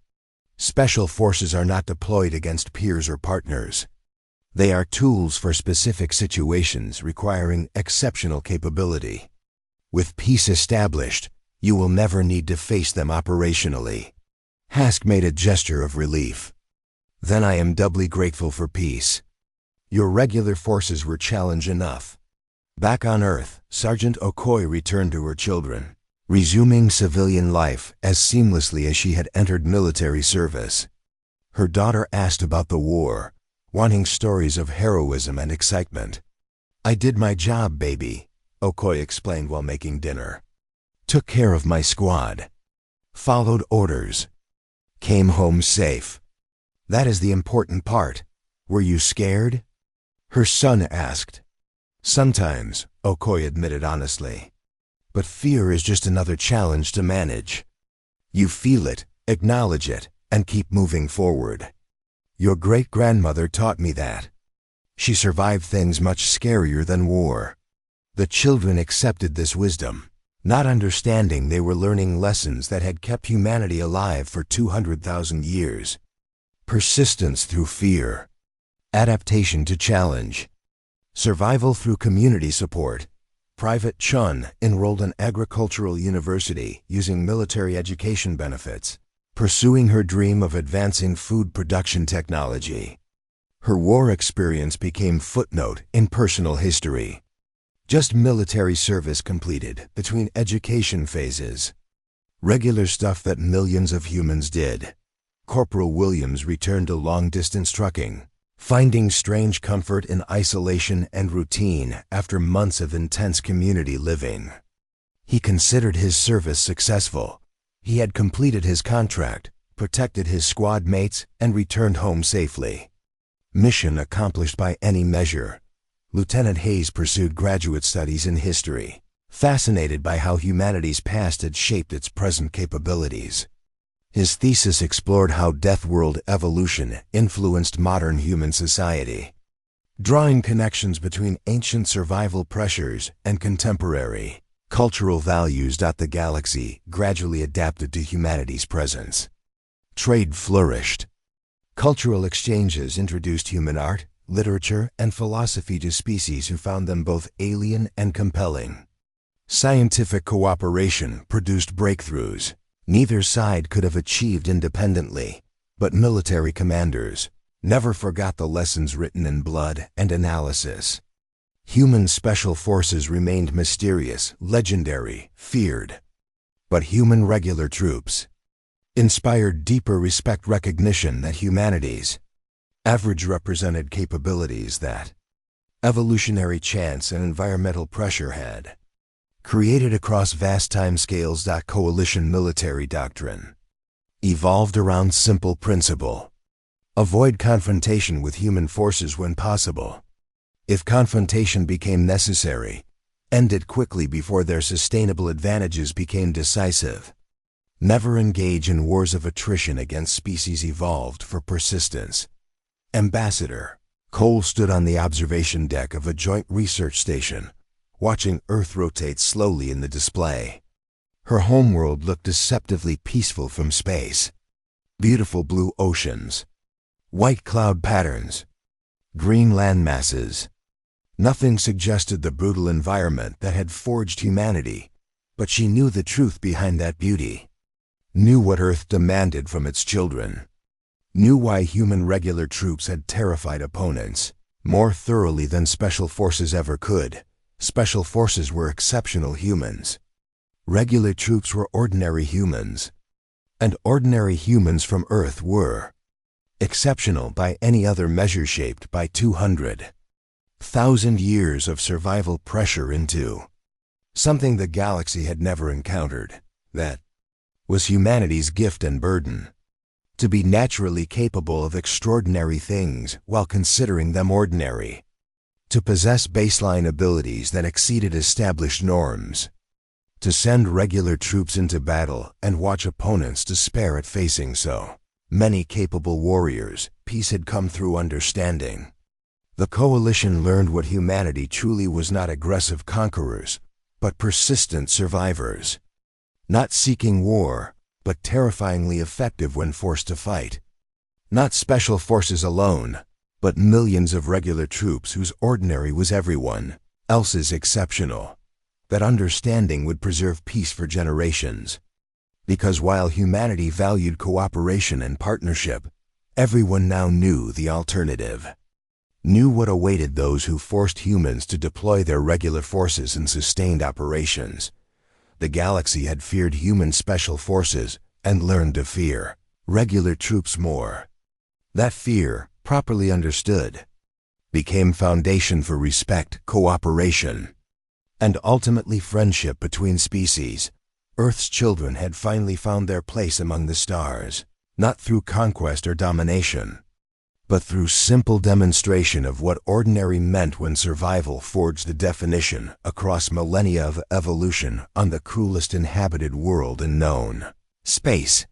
"Special forces are not deployed against peers or partners. They are tools for specific situations requiring exceptional capability. With peace established, you will never need to face them operationally." Hask made a gesture of relief. "Then I am doubly grateful for peace. Your regular forces were challenge enough." Back on Earth, Sergeant Okoye returned to her children, resuming civilian life as seamlessly as she had entered military service. Her daughter asked about the war, wanting stories of heroism and excitement. "I did my job, baby," Okoye explained while making dinner. "Took care of my squad. Followed orders. Came home safe. That is the important part. Were you scared? Her son asked. Sometimes, Okoye admitted honestly. But fear is just another challenge to manage. You feel it, acknowledge it, and keep moving forward. Your great-grandmother taught me that. She survived things much scarier than war. The children accepted this wisdom, not understanding they were learning lessons that had kept humanity alive for 200,000 years. Persistence through fear. Adaptation to challenge. Survival through community support. Private Chun enrolled in agricultural university using military education benefits, pursuing her dream of advancing food production technology. Her war experience became footnote in personal history. Just military service completed between education phases. Regular stuff that millions of humans did. Corporal Williams returned to long-distance trucking, finding strange comfort in isolation and routine after months of intense community living. He considered his service successful. He had completed his contract, protected his squad mates, and returned home safely. Mission accomplished by any measure. Lieutenant Hayes pursued graduate studies in history, fascinated by how humanity's past had shaped its present capabilities. His thesis explored how deathworld evolution influenced modern human society, drawing connections between ancient survival pressures and contemporary cultural values. The galaxy gradually adapted to humanity's presence. Trade flourished. Cultural exchanges introduced human art, literature, and philosophy to species who found them both alien and compelling. Scientific cooperation produced breakthroughs neither side could have achieved independently, but military commanders never forgot the lessons written in blood and analysis. Human special forces remained mysterious, legendary, feared. But human regular troops inspired deeper respect, recognition that humanity's average represented capabilities that evolutionary chance and environmental pressure had created across vast timescales. Coalition military doctrine evolved around simple principle. Avoid confrontation with human forces when possible. If confrontation became necessary, end it quickly before their sustainable advantages became decisive. Never engage in wars of attrition against species evolved for persistence. Ambassador Cole stood on the observation deck of a joint research station, watching Earth rotate slowly in the display. Her homeworld looked deceptively peaceful from space. Beautiful blue oceans, white cloud patterns, green land masses. Nothing suggested the brutal environment that had forged humanity, but she knew the truth behind that beauty. Knew what Earth demanded from its children. Knew why human regular troops had terrified opponents more thoroughly than special forces ever could. Special forces were exceptional humans. Regular troops were ordinary humans. And ordinary humans from Earth were exceptional by any other measure, shaped by 200,000 years of survival pressure into something the galaxy had never encountered. That was humanity's gift and burden. To be naturally capable of extraordinary things while considering them ordinary. To possess baseline abilities that exceeded established norms. To send regular troops into battle and watch opponents despair at facing so many capable warriors. Peace had come through understanding. The coalition learned what humanity truly was: not aggressive conquerors, but persistent survivors. Not seeking war, but terrifyingly effective when forced to fight. Not special forces alone, but millions of regular troops whose ordinary was everyone else's exceptional. That understanding would preserve peace for generations. Because while humanity valued cooperation and partnership, everyone now knew the alternative. Knew what awaited those who forced humans to deploy their regular forces in sustained operations. The galaxy had feared human special forces and learned to fear regular troops more. That fear, properly understood, became foundation for respect, cooperation, and ultimately friendship between species. Earth's children had finally found their place among the stars. not through conquest or domination, but through simple demonstration of what ordinary meant when survival forged the definition across millennia of evolution on the coolest inhabited world in known space.